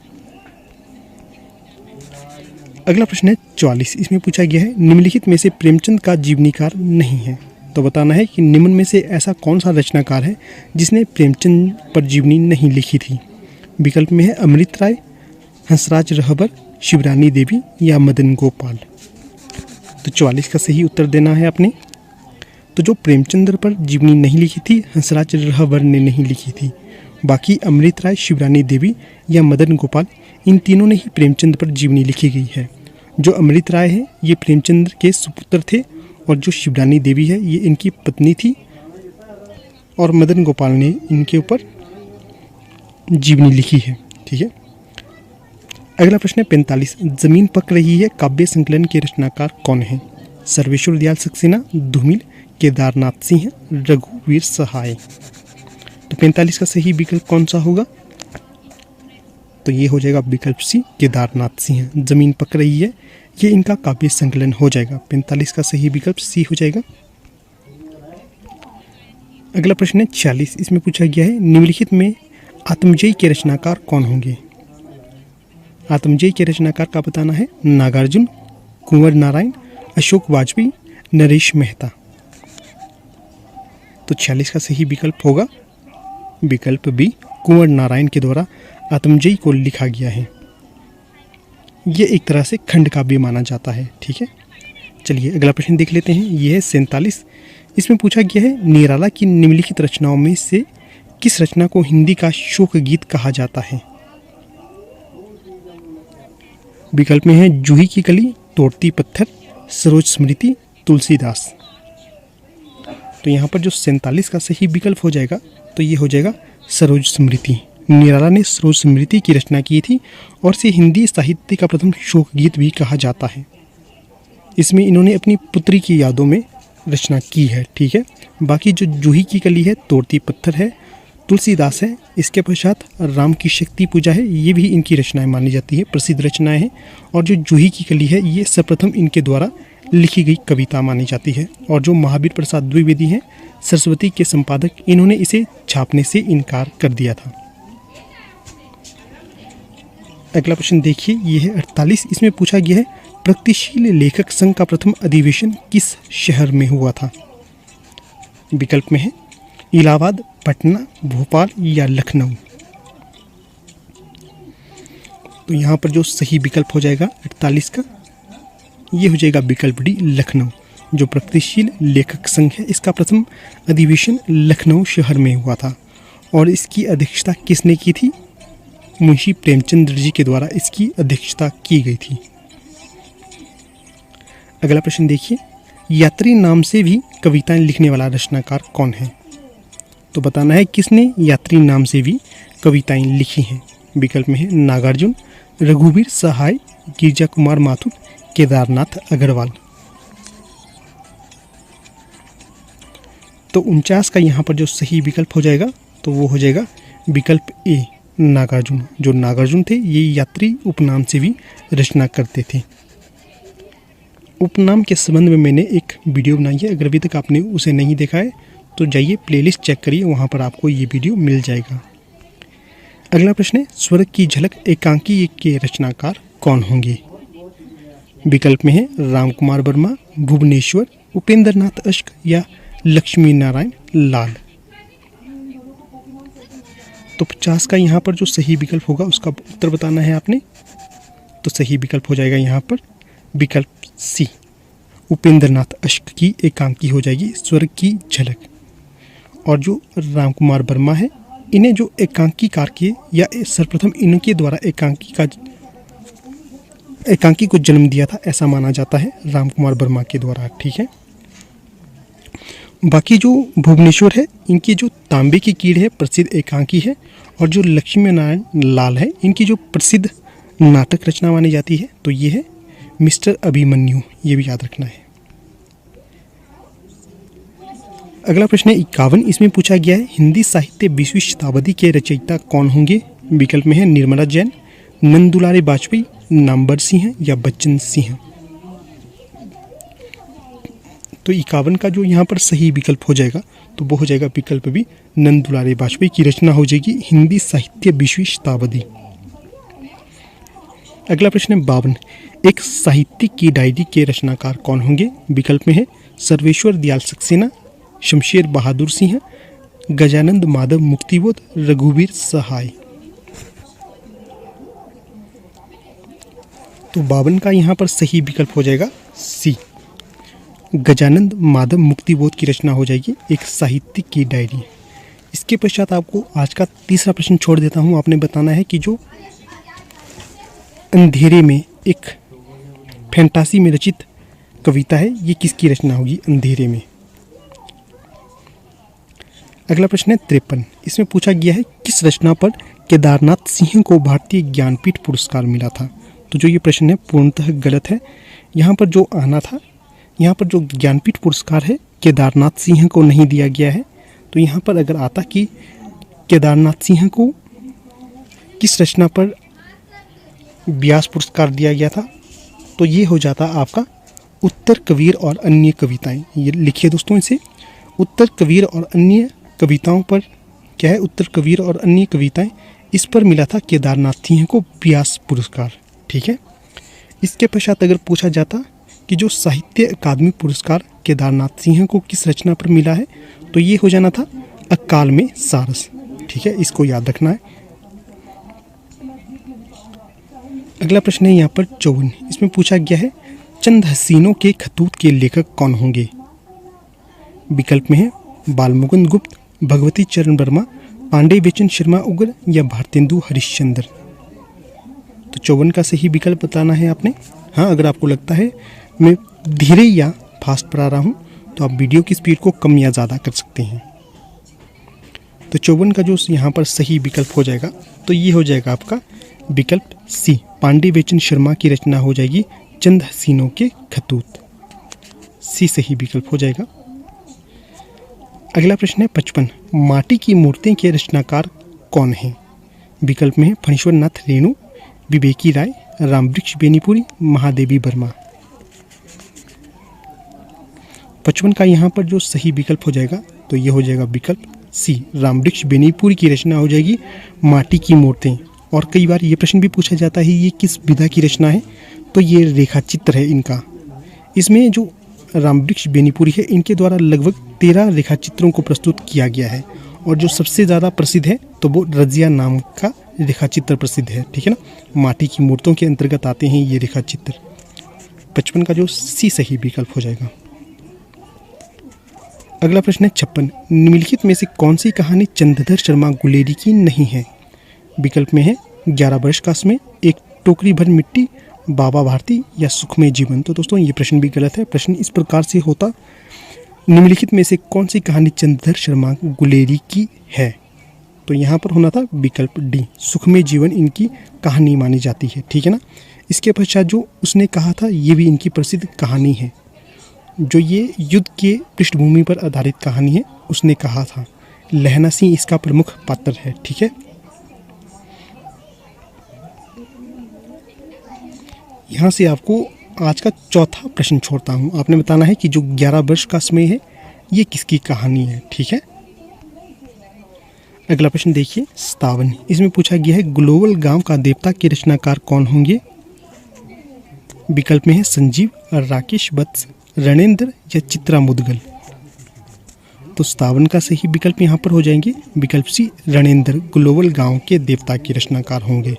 अगला प्रश्न है 44, इसमें पूछा गया है निम्नलिखित में से प्रेमचंद का जीवनीकार नहीं है। तो बताना है कि निम्न में से ऐसा कौन सा रचनाकार है जिसने प्रेमचंद पर जीवनी नहीं लिखी थी। विकल्प में है अमृत राय, हंसराज रहबर, शिवरानी देवी या मदन गोपाल। तो 44 का सही उत्तर देना है आपने। तो जो प्रेमचंद्र पर जीवनी नहीं लिखी थी, हंसराज रहबर ने नहीं लिखी थी। बाकी अमृत राय, शिवरानी देवी या मदन गोपाल, इन तीनों ने ही प्रेमचंद पर जीवनी लिखी गई है। जो अमृत राय है ये प्रेमचंद्र के सुपुत्र थे और जो शिवरानी देवी है ये इनकी पत्नी थी और मदन गोपाल ने इनके ऊपर जीवनी लिखी है। ठीक है। अगला प्रश्न है 45, जमीन पक रही है काव्य संकलन के रचनाकार कौन है? सर्वेश्वर दयाल सक्सेना, धूमिल, केदारनाथ सिंह, रघुवीर सहाय। तो 45 का सही विकल्प कौन सा होगा? तो ये हो जाएगा विकल्प सी, केदारनाथ सिंह। जमीन पक रही है ये इनका काव्य संकलन हो जाएगा। 45 का सही विकल्प सी हो जाएगा। अगला प्रश्न है 46, इसमें पूछा गया है निम्नलिखित में आत्मजयी के रचनाकार कौन होंगे? आत्मजयी के रचनाकार का बताना है नागार्जुन, कुंवर नारायण, अशोक वाजपेयी, नरेश मेहता। तो 46 का सही विकल्प होगा विकल्प बी, कुंवर नारायण के द्वारा आत्मजयी को लिखा गया है। ये एक तरह से खंड काव्य माना जाता है। ठीक है। चलिए अगला प्रश्न देख लेते हैं। यह है 47, इसमें पूछा गया है निराला की निम्नलिखित रचनाओं में से किस रचना को हिंदी का शोक गीत कहा जाता है? विकल्प में है जूही की कली, तोड़ती पत्थर, सरोज स्मृति, तुलसीदास। तो यहाँ पर जो 47 का सही विकल्प हो जाएगा तो ये हो जाएगा सरोज स्मृति। निराला ने सरोज स्मृति की रचना की थी और इसे हिंदी साहित्य का प्रथम शोक गीत भी कहा जाता है। इसमें इन्होंने अपनी पुत्री की यादों में रचना की है। ठीक है, बाकी जो जूही की कली है, तोड़ती पत्थर है, तुलसीदास है, इसके पश्चात राम की शक्ति पूजा है, ये भी इनकी रचनाएं मानी जाती है, प्रसिद्ध रचनाएं हैं। और जो जूही की कली है ये सर्वप्रथम इनके द्वारा लिखी गई कविता मानी जाती है। और जो महावीर प्रसाद द्विवेदी हैं, सरस्वती के संपादक, इन्होंने इसे छापने से इनकार कर दिया था। अगला प्रश्न देखिए, ये है 48। इसमें पूछा गया है प्रगतिशील लेखक संघ का प्रथम अधिवेशन किस शहर में हुआ था? विकल्प में है इलाहाबाद, पटना, भोपाल या लखनऊ। तो यहाँ पर जो सही विकल्प हो जाएगा 48 का, ये हो जाएगा विकल्प डी, लखनऊ। जो प्रगतिशील लेखक संघ है इसका प्रथम अधिवेशन लखनऊ शहर में हुआ था और इसकी अध्यक्षता किसने की थी? मुंशी प्रेमचंद्र जी के द्वारा इसकी अध्यक्षता की गई थी। अगला प्रश्न देखिए, यात्री नाम से भी कविताएं लिखने वाला रचनाकार कौन है? तो बताना है किसने यात्री नाम से भी कविताएं लिखी हैं। विकल्प में है नागार्जुन, रघुवीर सहाय, गिरजा कुमार माथुर, केदारनाथ अग्रवाल। तो 49 का यहाँ पर जो सही विकल्प हो जाएगा तो वो हो जाएगा विकल्प ए, नागार्जुन। जो नागार्जुन थे ये यात्री उपनाम से भी रचना करते थे। उपनाम के संबंध में मैंने एक वीडियो बनाई है, अगर अभी तक आपने उसे नहीं देखा है तो जाइए प्लेलिस्ट चेक करिए, वहाँ पर आपको ये वीडियो मिल जाएगा। अगला प्रश्न है स्वर्ग की झलक एकांकी के रचनाकार कौन होंगे? विकल्प में है राम कुमार वर्मा, भुवनेश्वर, उपेंद्र नाथ अश्क या लक्ष्मी नारायण लाल। तो 50 का यहाँ पर जो सही विकल्प होगा उसका उत्तर बताना है आपने। तो सही विकल्प हो जाएगा यहाँ पर विकल्प सी, उपेंद्र नाथ अश्क की एकांकी हो जाएगी स्वर्ग की झलक। और जो राम कुमार वर्मा है, इन्हें जो एकांकीकार किए या सर्वप्रथम इनके द्वारा एकांकी को जन्म दिया था ऐसा माना जाता है राम कुमार वर्मा के द्वारा। ठीक है, बाकी जो भुवनेश्वर है इनकी जो तांबे की कीड़ है प्रसिद्ध एकांकी है। और जो लक्ष्मी नारायण लाल है इनकी जो प्रसिद्ध नाटक रचना मानी जाती है तो ये है मिस्टर अभिमन्यु, ये भी याद रखना है। अगला प्रश्न है 51। इसमें पूछा गया है हिंदी साहित्य 20वीं शताब्दी के रचयिता कौन होंगे? विकल्प में है निर्मला जैन, नंद दुलारे वाजपेयी, नामवर सिंह या बच्चन सिंह। तो 51 का जो यहाँ पर सही विकल्प हो जाएगा तो वो हो जाएगा विकल्प भी, नंद दुलारे वाजपेयी की रचना हो जाएगी हिंदी साहित्य 20वीं शताब्दी। अगला प्रश्न है 52। एक साहित्यिक की डायरी के रचनाकार कौन होंगे? विकल्प में है सर्वेश्वर दयाल सक्सेना, शमशेर बहादुर सिंह, गजानंद माधव मुक्तिबोध, रघुवीर सहाय। तो 52 का यहाँ पर सही विकल्प हो जाएगा सी, गजानंद माधव मुक्तिबोध की रचना हो जाएगी एक साहित्यिक की डायरी। इसके पश्चात आपको आज का तीसरा प्रश्न छोड़ देता हूँ। आपने बताना है कि जो अंधेरे में एक फैंटासी में रचित कविता है ये किसकी रचना होगी अंधेरे में? अगला प्रश्न है 53। इसमें पूछा गया है किस रचना पर केदारनाथ सिंह को भारतीय ज्ञानपीठ पुरस्कार मिला था? तो जो ये प्रश्न है पूर्णतः गलत है। यहाँ पर जो आना था, यहाँ पर जो ज्ञानपीठ पुरस्कार है केदारनाथ सिंह को नहीं दिया गया है। तो यहाँ पर अगर आता कि केदारनाथ सिंह को किस रचना पर व्यास पुरस्कार दिया गया था तो ये हो जाता आपका उत्तर कबीर और अन्य कविताएं। ये लिखिए दोस्तों इसे, उत्तर कबीर और अन्य कविताओं पर क्या है, उत्तर कबीर और अन्य कविताएं, इस पर मिला था केदारनाथ सिंह को व्यास पुरस्कार। ठीक है, इसके पश्चात अगर पूछा जाता कि जो साहित्य अकादमी पुरस्कार केदारनाथ सिंह को किस रचना पर मिला है तो ये हो जाना था अकाल में सारस। ठीक है, इसको याद रखना है। अगला प्रश्न है यहाँ पर 54। इसमें पूछा गया है चंद हसीनों के खतूत के लेखक कौन होंगे? विकल्प में है बालमुकुंद गुप्त, भगवती चरण वर्मा, पांडे बेचन शर्मा उग्र या भारतेंदु हरिश्चंद्र। तो 54 का सही विकल्प बताना है आपने। हाँ, अगर आपको लगता है मैं धीरे या फास्ट पढ़ा रहा हूँ तो आप वीडियो की स्पीड को कम या ज़्यादा कर सकते हैं। तो 54 का जो यहाँ पर सही विकल्प हो जाएगा तो ये हो जाएगा आपका विकल्प सी, पांडे बेचन शर्मा की रचना हो जाएगी चंद हसीनों के खतूत। सी सही विकल्प हो जाएगा। अगला प्रश्न है 55, माटी की मूर्तियों के रचनाकार कौन हैं? विकल्प में है फणीश्वर नाथ रेणु, विवेकी राय, रामवृक्ष बेनीपुरी, महादेवी वर्मा। 55 का यहाँ पर जो सही विकल्प हो जाएगा तो ये हो जाएगा विकल्प सी, रामवृक्ष बेनीपुरी की रचना हो जाएगी माटी की मूर्तें। और कई बार ये प्रश्न भी पूछा जाता है ये किस विधा की रचना है, तो ये रेखा चित्र है इनका। इसमें जो रामवृक्ष बेनीपुरी है इनके द्वारा लगभग 13 रेखा चित्रों को प्रस्तुत किया गया है, और जो सबसे ज़्यादा प्रसिद्ध है तो वो रजिया नाम का रेखा चित्र प्रसिद्ध है, ठीक है ना। माटी की मूर्तों के अंतर्गत आते हैं ये रेखा चित्र। 55 का जो सी सही विकल्प हो जाएगा। अगला प्रश्न है 56, निम्नलिखित में से कौन सी कहानी चंद्रधर शर्मा गुलेरी की नहीं है? विकल्प में है 11 वर्ष का समय, एक टोकरी भर मिट्टी, बाबा भारती या सुखमय जीवन। तो दोस्तों ये प्रश्न भी गलत है। प्रश्न इस प्रकार से होता, निम्नलिखित में से कौन सी कहानी चंद्रधर शर्मा गुलेरी की है? तो यहाँ पर होना था विकल्प डी, सुखमय जीवन इनकी कहानी मानी जाती है, ठीक है ना। इसके पश्चात जो उसने कहा था ये भी इनकी प्रसिद्ध कहानी है, जो ये युद्ध के पृष्ठभूमि पर आधारित कहानी है। उसने कहा था लहना सिंह इसका प्रमुख पात्र है, ठीक है। यहाँ से आपको आज का चौथा प्रश्न छोड़ता हूँ। आपने बताना है कि जो 11 वर्ष का समय है ये किसकी कहानी है, ठीक है। अगला प्रश्न देखिए 57, इसमें पूछा गया है ग्लोबल गांव का देवता के रचनाकार कौन होंगे? विकल्प में है संजीव, राकेश वत्स, रणेंद्र या चित्रा मुदगल। तो 57 का सही विकल्प यहाँ पर हो जाएंगे विकल्प सी, रणेंद्र ग्लोबल गांव के देवता के रचनाकार होंगे।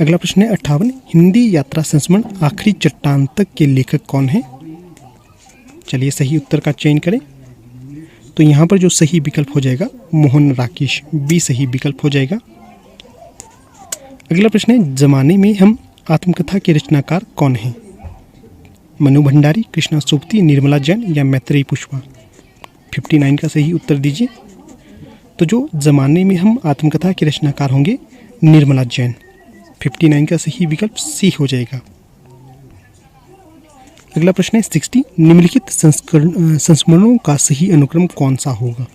अगला प्रश्न है 58, हिंदी यात्रा संस्मरण आखिरी चट्टान तक के लेखक कौन है? चलिए सही उत्तर का चयन करें। तो यहाँ पर जो सही विकल्प हो जाएगा मोहन राकेश, बी सही विकल्प हो जाएगा। अगला प्रश्न है जमाने में हम आत्मकथा के रचनाकार कौन हैं? मनु भंडारी, कृष्णा सोबती, निर्मला जैन या मैत्रेयी पुष्पा। 59 का सही उत्तर दीजिए। तो जो जमाने में हम आत्मकथा के रचनाकार होंगे निर्मला जैन। 59 का सही विकल्प सी हो जाएगा। अगला प्रश्न है 60, निम्नलिखित संस्मरणों का सही अनुक्रम कौन सा होगा?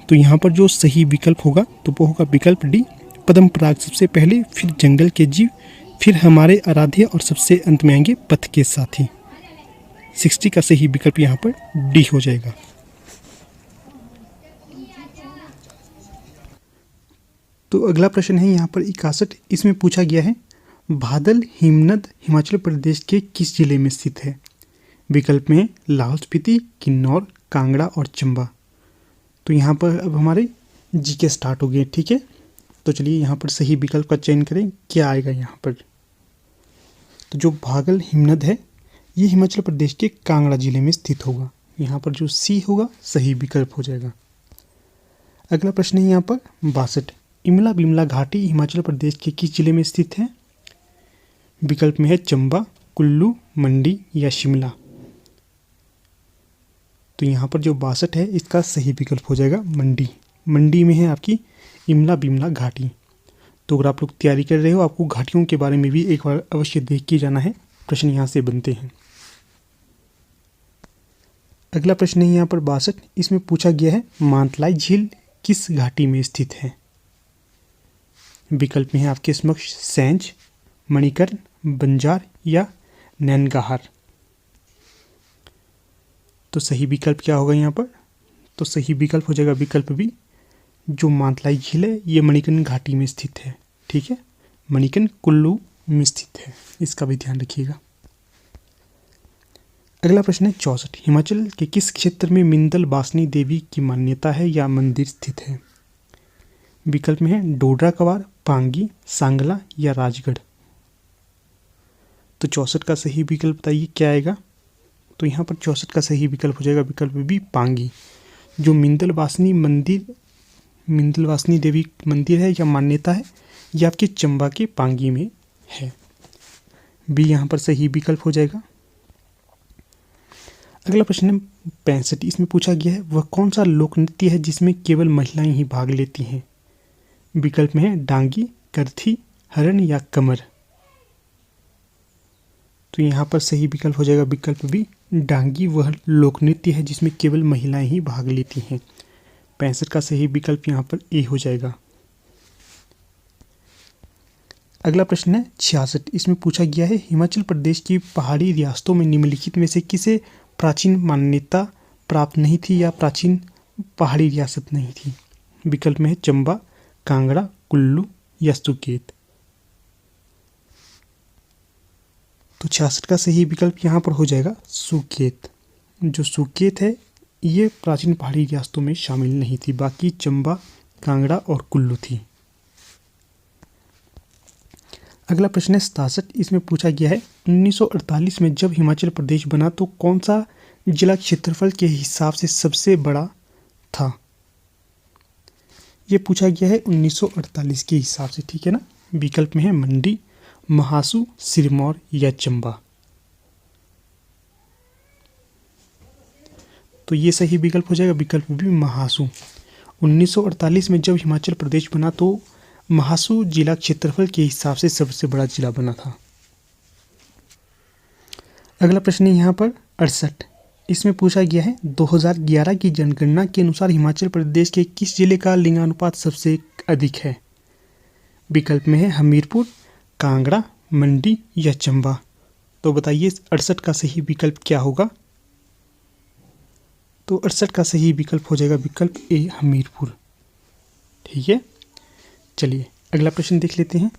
तो यहाँ पर जो सही विकल्प होगा तो वो होगा विकल्प डी, पद्म पराग सबसे पहले, फिर जंगल के जीव, फिर हमारे आराध्य और सबसे अंत में आएंगे पथ के साथी। 60 का सही विकल्प यहाँ पर डी हो जाएगा। तो अगला प्रश्न है यहाँ पर 61, इसमें पूछा गया है बादल हिमनद हिमाचल प्रदेश के किस जिले में स्थित है? विकल्प में है लाहौल स्पीति, किन्नौर, कांगड़ा और चंबा। तो यहाँ पर अब हमारे जी के स्टार्ट हो गए, ठीक है। तो चलिए यहाँ पर सही विकल्प का चयन करें, क्या आएगा यहाँ पर। तो जो बादल हिमनद है ये हिमाचल प्रदेश के कांगड़ा जिले में स्थित होगा। यहाँ पर जो सी होगा सही विकल्प हो जाएगा। अगला प्रश्न है यहाँ पर 62, इमला बिमला घाटी हिमाचल प्रदेश के किस जिले में स्थित है? विकल्प में है चंबा, कुल्लू, मंडी या शिमला। तो यहाँ पर जो 62 है इसका सही विकल्प हो जाएगा मंडी। मंडी में है आपकी इमला बिमला घाटी। तो अगर आप लोग तैयारी कर रहे हो आपको घाटियों के बारे में भी एक बार अवश्य देख के जाना है, प्रश्न यहाँ से बनते हैं। अगला प्रश्न है यहाँ पर 62, इसमें पूछा गया है मानतलाई झील किस घाटी में स्थित है? विकल्प में है आपके समक्ष सैंज, मणिकर्ण, बंजार या नैनगाहर। तो सही विकल्प क्या होगा यहाँ पर? तो सही विकल्प हो जाएगा विकल्प बी, जो मानतलाई झील है ये मणिकर्ण घाटी में स्थित है, ठीक है। मणिकर्ण कुल्लू में स्थित है, इसका भी ध्यान रखिएगा। अगला प्रश्न है 64, हिमाचल के किस क्षेत्र में मिंदल बासनी देवी की मान्यता है या मंदिर स्थित है? विकल्प में है डोडरा कवार, पांगी, सांगला या राजगढ़। तो 64 का सही विकल्प बताइए क्या आएगा। तो यहाँ पर 64 का सही विकल्प हो जाएगा विकल्प बी, पांगी। जो मिंदल वासनी देवी मंदिर है या मान्यता है ये आपके चंबा के पांगी में है। बी यहाँ पर सही विकल्प हो जाएगा। अगला प्रश्न है 65, इसमें पूछा गया है वह कौन सा लोक नृत्य है जिसमें केवल महिलाएं ही भाग लेती हैं। विकल्प में है डांगी, करथी, हरण या कमर। तो यहाँ पर सही विकल्प हो जाएगा विकल्प बी, डांगी वह लोक नृत्य है जिसमें केवल महिलाएं ही भाग लेती हैं। 65 का सही विकल्प यहाँ पर ए हो जाएगा। अगला प्रश्न है 66, इसमें पूछा गया है हिमाचल प्रदेश की पहाड़ी रियासतों में निम्नलिखित में से किसे प्राचीन मान्यता प्राप्त नहीं थी या प्राचीन पहाड़ी रियासत नहीं थी। विकल्प में है चंबा, कांगड़ा, कुल्लू या सुकेत। तो 66 का सही विकल्प यहाँ पर हो जाएगा सुकेत। जो सुकेत है ये प्राचीन पहाड़ी रियासतों में शामिल नहीं थी, बाकी चंबा, कांगड़ा और कुल्लू थी। अगला प्रश्न है 67, इसमें पूछा गया है 1948 में जब हिमाचल प्रदेश बना तो कौन सा जिला क्षेत्रफल के हिसाब से सबसे बड़ा था। ये पूछा गया है 1948 के हिसाब से, ठीक है ना। विकल्प में है मंडी, महासू, सिरमौर या चंबा। तो ये सही विकल्प हो जाएगा विकल्प भी महासू। 1948 में जब हिमाचल प्रदेश बना तो महासू जिला क्षेत्रफल के हिसाब से सबसे बड़ा जिला बना था। अगला प्रश्न है यहाँ पर 68, इसमें पूछा गया है 2011 की जनगणना के अनुसार हिमाचल प्रदेश के किस जिले का लिंगानुपात सबसे अधिक है। विकल्प में है हमीरपुर, कांगड़ा, मंडी या चंबा। तो बताइए 68 का सही विकल्प क्या होगा। तो 68 का सही विकल्प हो जाएगा विकल्प ए, हमीरपुर। ठीक है, चलिए अगला प्रश्न देख लेते हैं।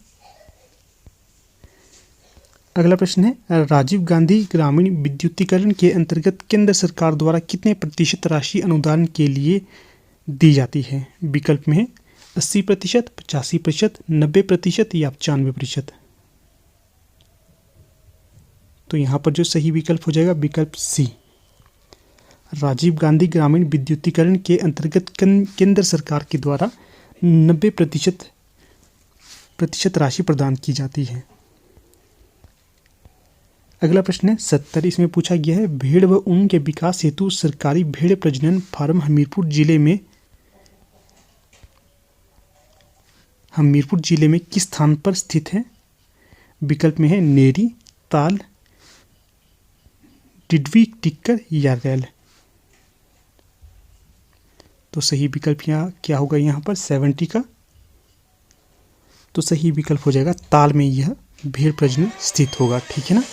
अगला प्रश्न है राजीव गांधी ग्रामीण विद्युतीकरण के अंतर्गत केंद्र सरकार द्वारा कितने प्रतिशत राशि अनुदान के लिए दी जाती है। विकल्प में है 80%, 85%, 90% या 95%। तो यहाँ पर जो सही विकल्प हो जाएगा विकल्प सी, राजीव गांधी ग्रामीण विद्युतीकरण के अंतर्गत केंद्र सरकार के द्वारा 90% राशि प्रदान की जाती है। अगला प्रश्न है 70, इसमें पूछा गया है भेड़ व ऊन के विकास हेतु सरकारी भेड़ प्रजनन फार्म हमीरपुर जिले में किस स्थान पर स्थित है। विकल्प में है नेरी, ताल, डिडवी, टिक्कर या रैल। तो सही विकल्प यहाँ क्या होगा, यहाँ पर 70 का। तो सही विकल्प हो जाएगा ताल में यह भेड़ प्रजनन स्थित होगा। ठीक है ना।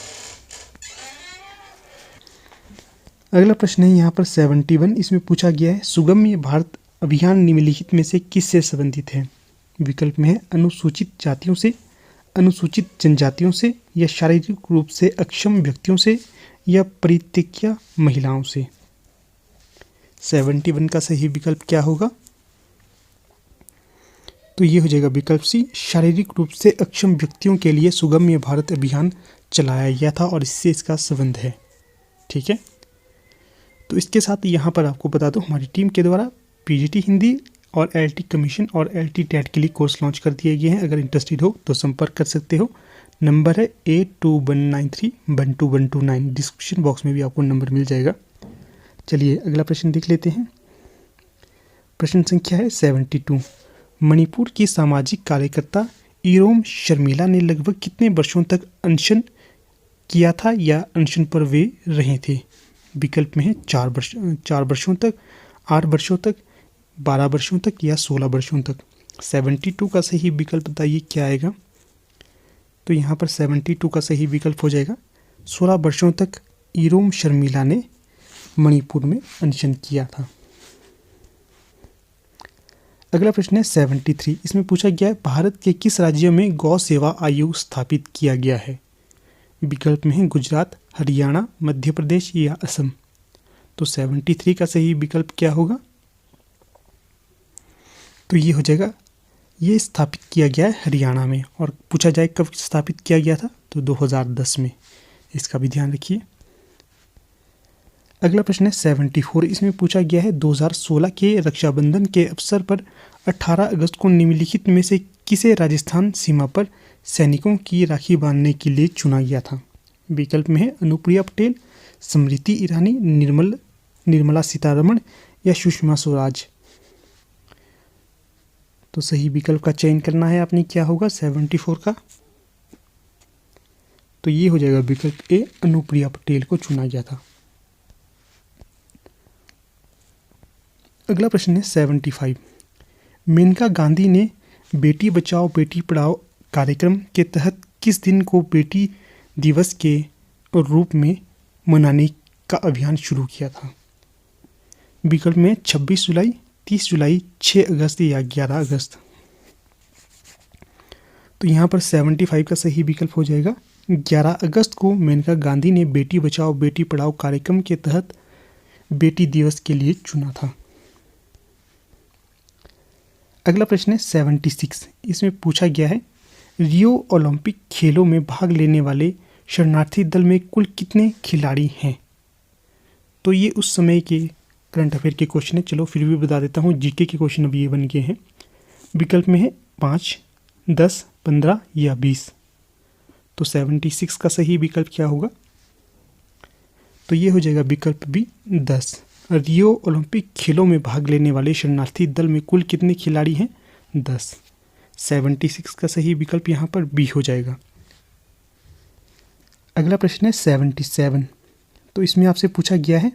अगला प्रश्न है यहाँ पर 71, इसमें पूछा गया है सुगम्य भारत अभियान निम्नलिखित में से किससे संबंधित है। विकल्प में है अनुसूचित जातियों से, अनुसूचित जनजातियों से या शारीरिक रूप से अक्षम व्यक्तियों से या परित्यक्ता महिलाओं से। 71 का सही विकल्प क्या होगा। तो ये हो जाएगा विकल्प सी, शारीरिक रूप से अक्षम व्यक्तियों के लिए सुगम्य भारत अभियान चलाया गया था और इससे इसका संबंध है। ठीक है, तो इसके साथ यहाँ पर आपको बता दूं हमारी टीम के द्वारा पीजीटी हिंदी और एलटी कमीशन और एलटी टेट के लिए कोर्स लॉन्च कर दिए गए हैं। अगर इंटरेस्टेड हो तो संपर्क कर सकते हो। नंबर है 8219312129। डिस्क्रिप्शन बॉक्स में भी आपको नंबर मिल जाएगा। चलिए अगला प्रश्न देख लेते हैं। प्रश्न संख्या है 72, मणिपुर की सामाजिक कार्यकर्ता इरोम शर्मिला ने लगभग कितने वर्षों तक अनशन किया था या अनशन पर वे रहे थे। विकल्प में है 4 वर्षों तक, 8 वर्षों तक, 12 वर्षों तक या 16 वर्षों तक। 72 का सही विकल्प बताइए क्या आएगा। तो यहाँ पर 72 का सही विकल्प हो जाएगा 16 वर्षों तक इरोम शर्मिला ने मणिपुर में अनशन किया था। अगला प्रश्न है 73, इसमें पूछा गया है भारत के किस राज्य में गौ सेवा आयोग स्थापित किया गया है। विकल्प में है गुजरात, हरियाणा, मध्य प्रदेश या असम। तो 73 का सही विकल्प क्या होगा। तो ये हो जाएगा, ये स्थापित किया गया है हरियाणा में। और पूछा जाए कब स्थापित किया गया था, तो 2010 में। इसका भी ध्यान रखिए। अगला प्रश्न है 74, इसमें पूछा गया है 2016 के रक्षाबंधन के अवसर पर 18 अगस्त को निम्नलिखित में से किसे राजस्थान सीमा पर सैनिकों की राखी बांधने के लिए चुना गया था। विकल्प में है अनुप्रिया पटेल, स्मृति ईरानी, निर्मला सीतारमण या सुषमा स्वराज। तो सही विकल्प का चयन करना है आपने, क्या होगा 74 का। तो ये हो जाएगा विकल्प ए, अनुप्रिया पटेल को चुना गया था। अगला प्रश्न है 75। मेनका गांधी ने बेटी बचाओ बेटी पढ़ाओ कार्यक्रम के तहत किस दिन को बेटी दिवस के रूप में मनाने का अभियान शुरू किया था? विकल्प में 26 जुलाई, 30 जुलाई, 6 अगस्त या 11 अगस्त। तो यहाँ पर 75 का सही विकल्प हो जाएगा 11 अगस्त को मेनका गांधी ने बेटी बचाओ बेटी पढ़ाओ कार्यक्रम के तहत बेटी दिवस के लिए चुना था। अगला प्रश्न है 76। इसमें पूछा गया है रियो ओलंपिक खेलों में भाग लेने वाले शरणार्थी दल में कुल कितने खिलाड़ी हैं? तो ये उस समय के करंट अफेयर के क्वेश्चन है, चलो फिर भी बता देता हूँ, जीके के क्वेश्चन अभी ये बन गए हैं। विकल्प में है 5, 10, 15 या 20। तो 76 का सही विकल्प क्या होगा? तो ये हो जाएगा विकल्प बी 10। रियो ओलंपिक खेलों में भाग लेने वाले शरणार्थी दल में कुल कितने खिलाड़ी हैं? 10। 76 का सही विकल्प यहाँ पर बी हो जाएगा। अगला प्रश्न है 77। तो इसमें आपसे पूछा गया है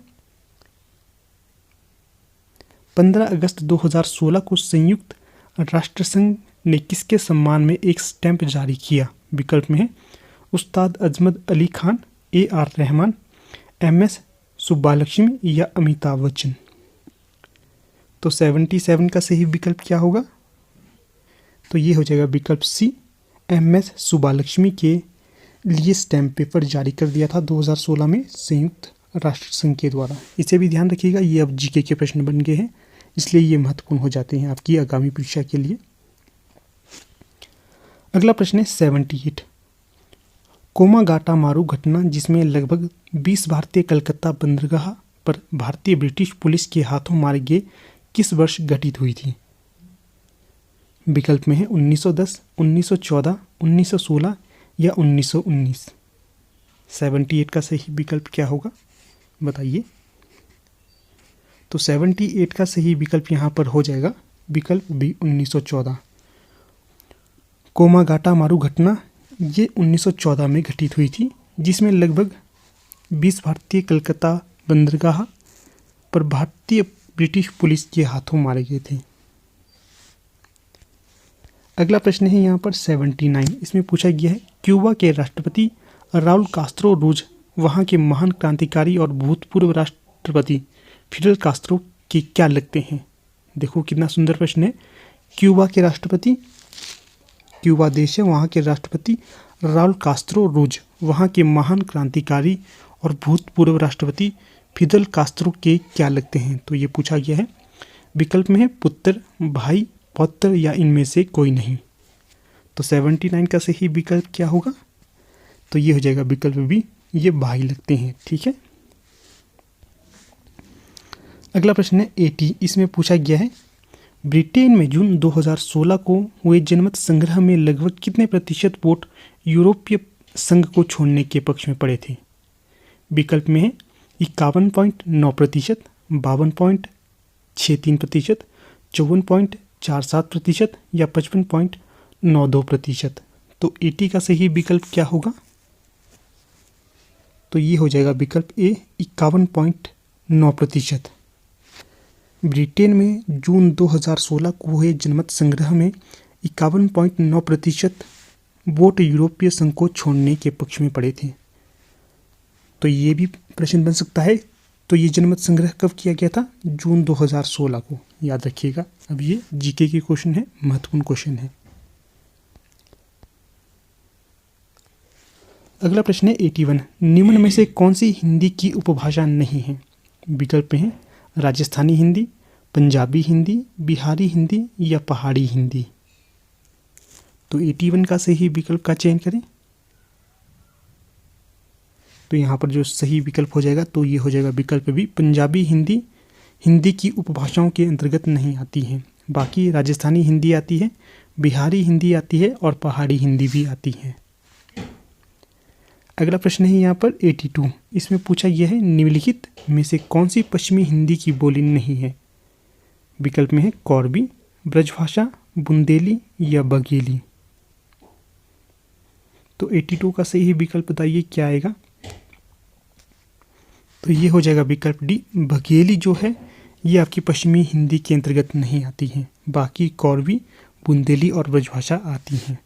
15 अगस्त 2016 को संयुक्त राष्ट्र संघ ने किसके सम्मान में एक स्टैंप जारी किया? विकल्प में है उस्ताद अजमत अली खान, AR रहमान, MS सुब्बालक्ष्मी या अमिताभ बच्चन। तो 77 का सही विकल्प क्या होगा? तो ये हो जाएगा विकल्प सी, MS सुब्बालक्ष्मी के लिए स्टैम्प पेपर जारी कर दिया था 2016 में संयुक्त राष्ट्र संघ के द्वारा। इसे भी ध्यान रखिएगा, ये अब जीके के प्रश्न बन गए हैं, इसलिए ये महत्वपूर्ण हो जाते हैं आपकी आगामी परीक्षा के लिए। अगला प्रश्न है 78। कोमागाटा मारू घटना जिसमें लगभग 20 भारतीय कलकत्ता बंदरगाह पर भारतीय ब्रिटिश पुलिस के हाथों मारे गए किस वर्ष घटित हुई थी? विकल्प में है 1910, 1914, 1916 या 1919। 78 का सही विकल्प क्या होगा बताइए? तो 78 का सही विकल्प यहाँ पर हो जाएगा विकल्प बी 1914। कोमागाटा मारू घटना ये 1914 में घटित हुई थी, जिसमें लगभग 20 भारतीय कलकत्ता बंदरगाह पर भारतीय ब्रिटिश पुलिस के हाथों मारे गए थे। अगला प्रश्न है यहाँ पर 79। इसमें पूछा गया है क्यूबा के राष्ट्रपति राउल कास्त्रो रूज वहाँ के महान क्रांतिकारी और भूतपूर्व राष्ट्रपति फिडेल कास्त्रो के क्या लगते हैं? देखो कितना सुंदर प्रश्न है। क्यूबा के राष्ट्रपति, क्यूबा देश है, वहाँ के राष्ट्रपति राउल कास्त्रो रूज वहाँ के महान क्रांतिकारी और भूतपूर्व राष्ट्रपति फिदेल कास्त्रो के क्या लगते हैं? तो ये पूछा गया है। विकल्प में है पुत्र, भाई, पौत्र या इनमें से कोई नहीं। तो 79 का सही विकल्प क्या होगा? तो ये हो जाएगा विकल्प बी, ये भाई लगते हैं। ठीक है। अगला प्रश्न है 80। इसमें पूछा गया है ब्रिटेन में जून 2016 को हुए जनमत संग्रह में लगभग कितने प्रतिशत वोट यूरोपीय संघ को छोड़ने के पक्ष में पड़े थे? विकल्प में है 51.9%, 52.63%, 54.47% या 55.92%। तो 80 का सही विकल्प क्या होगा? तो ये हो जाएगा विकल्प ए 51.9%। ब्रिटेन में जून 2016 को हुए जनमत संग्रह में 51.9% वोट यूरोपीय संघ को छोड़ने के पक्ष में पड़े थे। तो ये भी प्रश्न बन सकता है। तो ये जनमत संग्रह कब किया गया था? जून 2016 को, याद रखिएगा। अब ये जीके के क्वेश्चन है, महत्वपूर्ण क्वेश्चन है। अगला प्रश्न है 81। निम्न में से कौन सी हिंदी की उपभाषा नहीं है? विकल्प हैं राजस्थानी हिंदी, पंजाबी हिंदी, बिहारी हिंदी या पहाड़ी हिंदी। तो 81 का सही विकल्प का चयन करें। तो यहाँ पर जो सही विकल्प हो जाएगा तो ये हो जाएगा विकल्प भी, पंजाबी हिंदी हिंदी की उपभाषाओं के अंतर्गत नहीं आती है। बाकी राजस्थानी हिंदी आती है, बिहारी हिंदी आती है और पहाड़ी हिंदी भी आती है। अगला प्रश्न है यहाँ पर 82। इसमें पूछा गया है निम्नलिखित में से कौन सी पश्चिमी हिंदी की बोली नहीं है। विकल्प में है कौरवी, ब्रजभाषा, बुंदेली या बघेली। तो 82 का सही विकल्प बताइए क्या आएगा। तो ये हो जाएगा विकल्प डी, बघेली जो है ये आपकी पश्चिमी हिंदी के अंतर्गत नहीं आती है, बाकी कौरवी, बुंदेली और ब्रजभाषा आती हैं।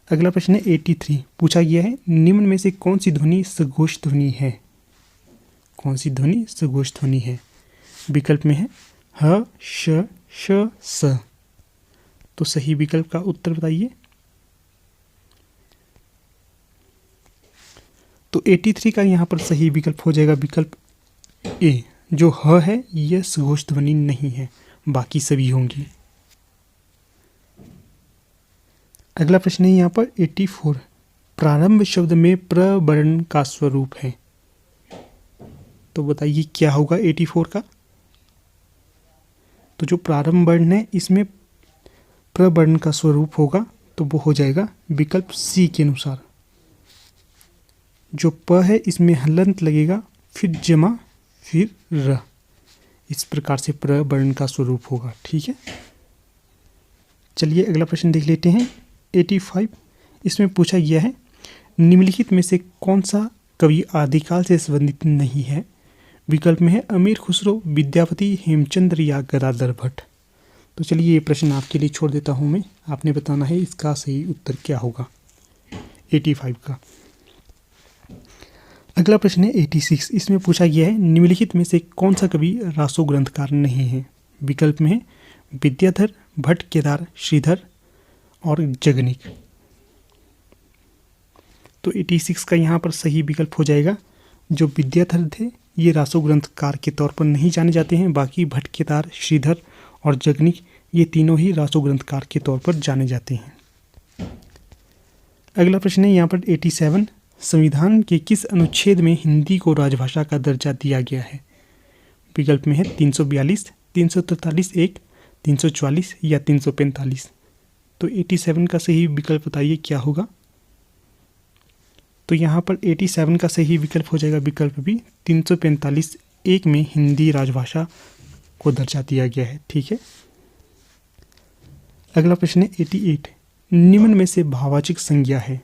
अगला प्रश्न है 83। पूछा गया है निम्न में से कौन सी ध्वनि सघोष ध्वनि है। कौन सी ध्वनि सघोष ध्वनि है। विकल्प में है ह, श, श, स। तो सही विकल्प का उत्तर बताइए। तो 83 का यहाँ पर सही विकल्प हो जाएगा विकल्प ए, जो ह है यह सघोष ध्वनि नहीं है, बाकी सभी होंगी। अगला प्रश्न है यहाँ पर 84। प्रारंभ शब्द में प्र वर्ण का स्वरूप है। तो बताइए क्या होगा 84 का। तो जो प्रारंभ वर्ण है इसमें प्र वर्ण का स्वरूप होगा, तो वो हो जाएगा विकल्प सी के अनुसार। जो प है इसमें हलंत लगेगा, फिर जमा, फिर र। इस प्रकार से प्र वर्ण का स्वरूप होगा। ठीक है, चलिए अगला प्रश्न देख लेते हैं 85। इसमें पूछा गया है निम्नलिखित में से कौन सा कवि आदिकाल से संबंधित नहीं है। विकल्प में है अमीर खुसरो, विद्यापति, हेमचंद्र या गदाधर भट्ट। तो चलिए ये प्रश्न आपके लिए छोड़ देता हूँ मैं, आपने बताना है इसका सही उत्तर क्या होगा 85 का। अगला प्रश्न है 86। इसमें पूछा गया है निम्नलिखित में से कौन सा कवि रासो ग्रंथकार नहीं है। विकल्प में है विद्याधर, भट्ट, केदार, श्रीधर और जगनिक। तो 86 का यहाँ पर सही विकल्प हो जाएगा जो विद्याधर थे ये रासो ग्रंथकार के तौर पर नहीं जाने जाते हैं, बाकी भट्ट, केदार, श्रीधर और जगनिक ये तीनों ही रासो ग्रंथकार के तौर पर जाने जाते हैं। अगला प्रश्न है यहाँ पर 87। संविधान के किस अनुच्छेद में हिंदी को राजभाषा का दर्जा दिया गया है। विकल्प में है 342, 343(1), 344 या 345। तो 87 का सही विकल्प बताइए क्या होगा। तो यहाँ पर 87 का सही विकल्प हो जाएगा विकल्प भी 345(1) में हिंदी राजभाषा को दर्जा दिया गया है। ठीक है, अगला प्रश्न है 88। निम्न में से भाववाचक संज्ञा है।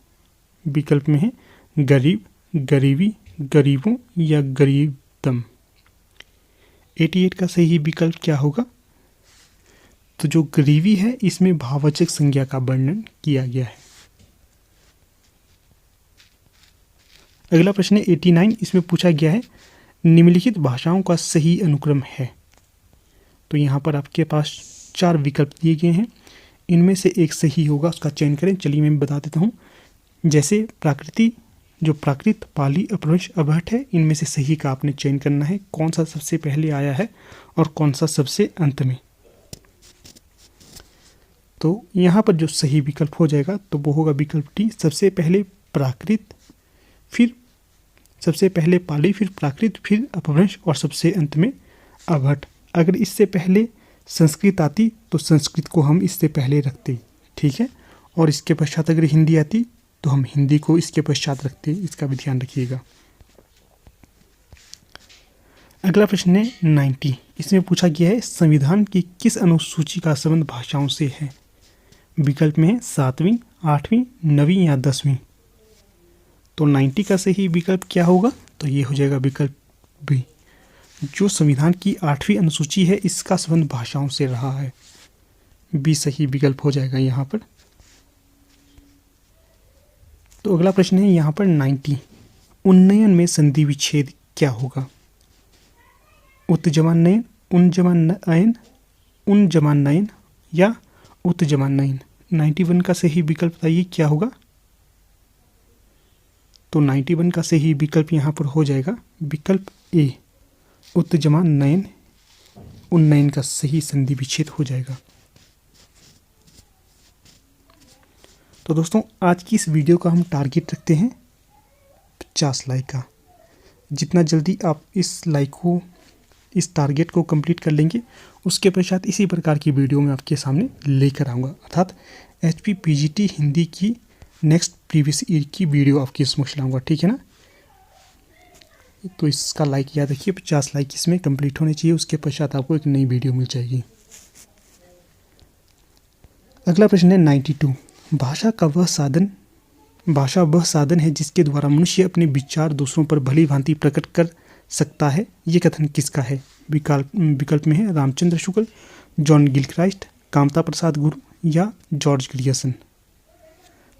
विकल्प में है गरीब, गरीबी, गरीबों या गरीबतम। 88 का सही विकल्प क्या होगा। तो जो गरीबी है इसमें भाववाचक संज्ञा का वर्णन किया गया है। अगला प्रश्न है 89। इसमें पूछा गया है निम्नलिखित भाषाओं का सही अनुक्रम है। तो यहाँ पर आपके पास 4 विकल्प दिए गए हैं, इनमें से एक सही होगा, उसका चयन करें। चलिए मैं बता देता हूँ। जैसे प्राकृति, जो प्राकृत, पाली, अपभ्रंश, अभट्ट है, इनमें से सही का आपने चयन करना है, कौन सा सबसे पहले आया है और कौन सा सबसे अंत में। तो यहाँ पर जो सही विकल्प हो जाएगा तो वो होगा विकल्प डी, सबसे पहले प्राकृत, फिर सबसे पहले पाली, फिर प्राकृत, फिर अपभ्रंश और सबसे अंत में अभट्ट। अगर इससे पहले संस्कृत आती तो संस्कृत को हम इससे पहले रखते। ठीक है, और इसके पश्चात अगर हिंदी आती तो हम हिंदी को इसके पश्चात रखते, इसका भी ध्यान रखिएगा। अगला प्रश्न है 90। इसमें पूछा गया है संविधान की किस अनुसूची का संबंध भाषाओं से है। विकल्प में है 7वीं, 8वीं, 9वीं या 10वीं। तो 90 का सही विकल्प क्या होगा। तो ये हो जाएगा विकल्प बी, जो संविधान की 8वीं अनुसूची है इसका संबंध भाषाओं से रहा है। बी सही विकल्प हो जाएगा यहाँ पर। तो अगला प्रश्न है यहाँ पर 90। उन्नयन में संधि विच्छेद क्या होगा। उत्जमानयन, उनजमानयन, उनजमानयन या उत्जमानयन। 91 का सही विकल्प बताइए क्या होगा। तो 91 का सही विकल्प यहाँ पर हो जाएगा विकल्प ए, उत्जमानयन। उन्नयन का सही संधि विच्छेद हो जाएगा। तो दोस्तों आज की इस वीडियो का हम टारगेट रखते हैं 50 लाइक का। जितना जल्दी आप इस टारगेट को कंप्लीट कर लेंगे उसके पश्चात इसी प्रकार की वीडियो में आपके सामने लेकर आऊँगा, अर्थात HP PGT हिंदी की नेक्स्ट प्रीवियस ईयर की वीडियो आपके समक्ष लाऊंगा, ठीक है ना। तो इसका लाइक याद रखिए, 50 लाइक इसमें कंप्लीट होने चाहिए, उसके पश्चात आपको एक नई वीडियो मिल जाएगी। अगला प्रश्न है 92। भाषा वह साधन है जिसके द्वारा मनुष्य अपने विचार दूसरों पर भली भांति प्रकट कर सकता है। ये कथन किसका है? विकल्प में है रामचंद्र शुक्ल, जॉन गिलक्राइस्ट, कामता प्रसाद गुरु या जॉर्ज ग्रियर्सन।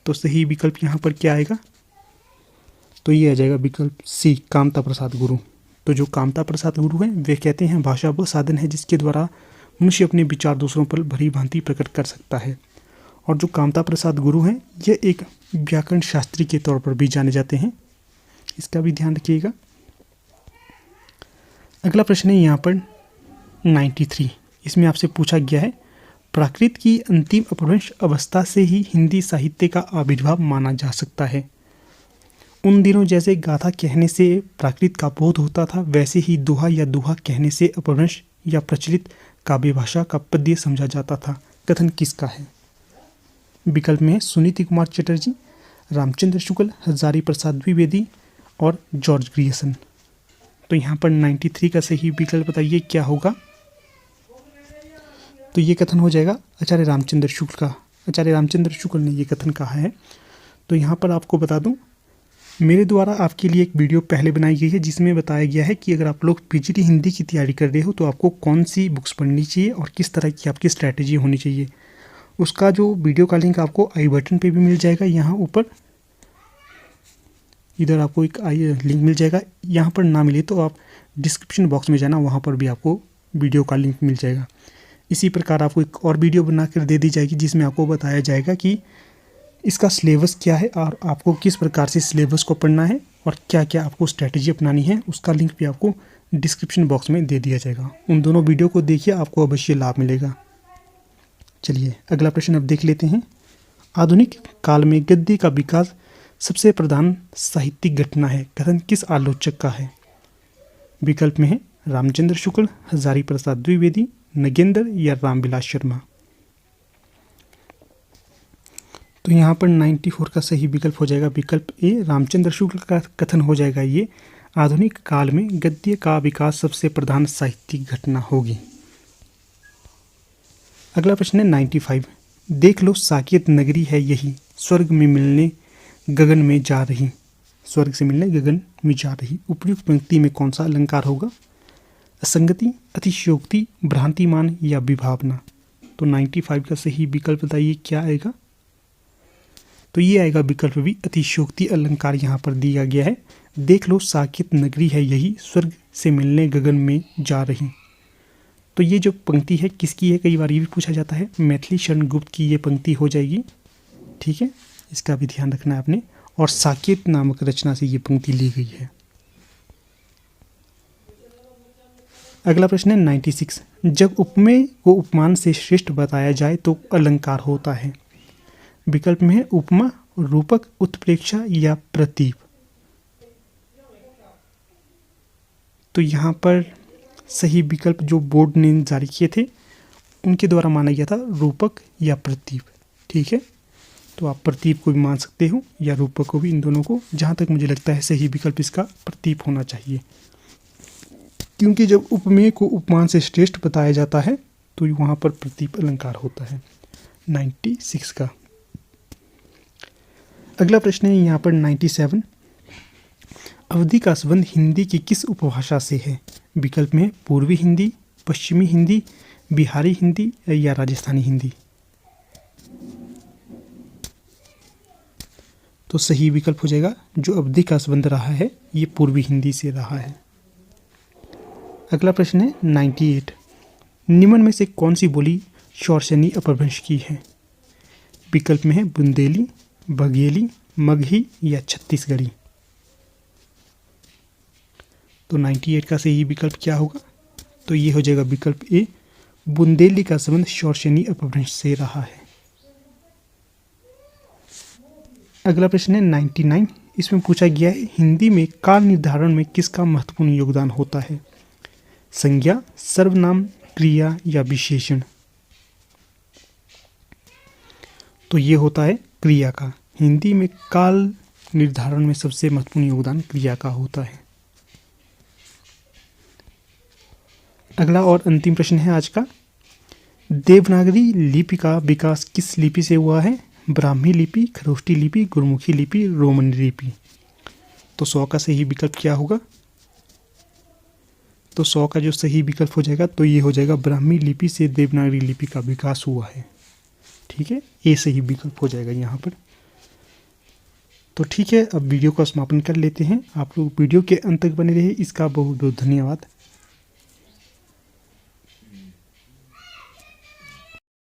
तो सही विकल्प यहाँ पर क्या आएगा? तो ये आ जाएगा विकल्प सी, कामता प्रसाद गुरु। तो जो कामता प्रसाद गुरु हैं वे कहते हैं भाषा वह साधन है जिसके द्वारा मनुष्य अपने विचार दूसरों पर भली भांति प्रकट कर सकता है। और जो कामता प्रसाद गुरु हैं ये एक व्याकरण शास्त्री के तौर पर भी जाने जाते हैं, इसका भी ध्यान रखिएगा। अगला प्रश्न है यहाँ पर 93। इसमें आपसे पूछा गया है प्राकृत की अंतिम अपभ्रंश अवस्था से ही हिंदी साहित्य का आविर्भाव माना जा सकता है। उन दिनों जैसे गाथा कहने से प्राकृत का बोध होता था, वैसे ही दोहा या दोहा कहने से अपभ्रंश या प्रचलित काव्य भाषा का पद्य समझा जाता था। कथन किसका है? विकल्प में सुनीति कुमार चटर्जी, रामचंद्र शुक्ल, हजारी प्रसाद द्विवेदी और जॉर्ज ग्रियर्सन। तो यहाँ पर 93 का सही विकल्प बताइए क्या होगा? तो ये कथन हो जाएगा आचार्य रामचंद्र शुक्ल का। आचार्य रामचंद्र शुक्ल ने ये कथन कहा है। तो यहाँ पर आपको बता दूं, मेरे द्वारा आपके लिए एक वीडियो पहले बनाई गई है जिसमें बताया गया है कि अगर आप लोग पीजीटी हिंदी की तैयारी कर रहे हो तो आपको कौन सी बुक्स पढ़नी चाहिए और किस तरह की आपकी स्ट्रैटेजी होनी चाहिए। उसका जो वीडियो का लिंक आपको आई बटन पे भी मिल जाएगा, यहाँ ऊपर इधर आपको एक लिंक मिल जाएगा। यहाँ पर ना मिले तो आप डिस्क्रिप्शन बॉक्स में जाना, वहाँ पर भी आपको वीडियो का लिंक मिल जाएगा। इसी प्रकार आपको एक और वीडियो बना कर दे दी जाएगी जिसमें आपको बताया जाएगा कि इसका सिलेबस क्या है और आपको किस प्रकार से सिलेबस को पढ़ना है और क्या क्या आपको स्ट्रैटेजी अपनानी है। उसका लिंक भी आपको डिस्क्रिप्शन बॉक्स में दे दिया जाएगा। उन दोनों वीडियो को देखिए, आपको अवश्य लाभ मिलेगा। चलिए अगला प्रश्न अब देख लेते हैं। आधुनिक काल में गद्य का विकास सबसे प्रधान साहित्यिक घटना है। कथन किस आलोचक का है? विकल्प में है रामचंद्र शुक्ल, हजारी प्रसाद द्विवेदी, नगेंद्र या रामविलास शर्मा। तो यहाँ पर 94 का सही विकल्प हो जाएगा विकल्प ए, रामचंद्र शुक्ल का कथन हो जाएगा ये आधुनिक काल में गद्य का विकास सबसे प्रधान साहित्यिक घटना होगी। अगला प्रश्न है 95। देख लो साकेत नगरी है यही, स्वर्ग में मिलने गगन में जा रही। स्वर्ग से मिलने गगन में जा रही। उपयुक्त पंक्ति में कौन सा अलंकार होगा? असंगति, अतिशयोक्ति, भ्रांतिमान या विभावना। तो 95 का सही विकल्प बताइए क्या आएगा? तो ये आएगा विकल्प भी, अतिशयोक्ति अलंकार यहाँ पर दिया गया है। देख लो साकेत नगरी है यही, स्वर्ग से मिलने गगन में जा रही। तो ये जो पंक्ति है किसकी है? कई बार ये भी पूछा जाता है। मैथिली शरण गुप्त की ये पंक्ति हो जाएगी, ठीक है, इसका भी ध्यान रखना है आपने। और साकेत नामक रचना से ये पंक्ति ली गई है। अगला प्रश्न है 96। जब उपमेय को उपमान से श्रेष्ठ बताया जाए तो अलंकार होता है। विकल्प में है उपमा, रूपक, उत्प्रेक्षा या प्रतीप। तो यहाँ पर सही विकल्प जो बोर्ड ने जारी किए थे उनके द्वारा माना गया था रूपक या प्रतीप, ठीक है। तो आप प्रतीप को भी मान सकते हो या रूपक को भी, इन दोनों को। जहाँ तक मुझे लगता है सही विकल्प इसका प्रतीप होना चाहिए, क्योंकि जब उपमेय को उपमान से श्रेष्ठ बताया जाता है तो वहाँ पर प्रतीप अलंकार होता है। 96 का अगला प्रश्न है यहाँ पर 97। अवधि का संबंध हिंदी की किस उपभाषा से है? विकल्प में पूर्वी हिंदी, पश्चिमी हिंदी, बिहारी हिंदी या राजस्थानी हिंदी। तो सही विकल्प हो जाएगा जो अवधि का संबंध रहा है ये पूर्वी हिंदी से रहा है। अगला प्रश्न है 98। निम्न में से कौन सी बोली शौर्सनी अपभ्रंश की है? विकल्प में है बुंदेली, बघेली, मगही या छत्तीसगढ़ी। तो 98 का सही विकल्प क्या होगा? तो ये हो जाएगा विकल्प ए, बुंदेली का संबंध शौर्सनी अपभ्रंश से रहा है। अगला प्रश्न है 99। इसमें पूछा गया है हिंदी में काल निर्धारण में किसका महत्वपूर्ण योगदान होता है? संज्ञा, सर्वनाम, क्रिया या विशेषण। तो ये होता है क्रिया का। हिंदी में काल निर्धारण में सबसे महत्वपूर्ण योगदान क्रिया का होता है। अगला और अंतिम प्रश्न है आज का, देवनागरी लिपि का विकास किस लिपि से हुआ है? ब्राह्मी लिपि, खरोष्टी लिपि, गुरमुखी लिपि, रोमन लिपि। तो 100 का सही विकल्प क्या होगा? तो 100 का जो सही विकल्प हो जाएगा तो ये हो जाएगा, ब्राह्मी लिपि से देवनागरी लिपि का विकास हुआ है। ठीक है, ये सही विकल्प हो जाएगा यहाँ पर। तो ठीक है, अब वीडियो का समापन कर लेते हैं। आप लोग वीडियो के अंत तक बने रहिए, इसका बहुत बहुत धन्यवाद।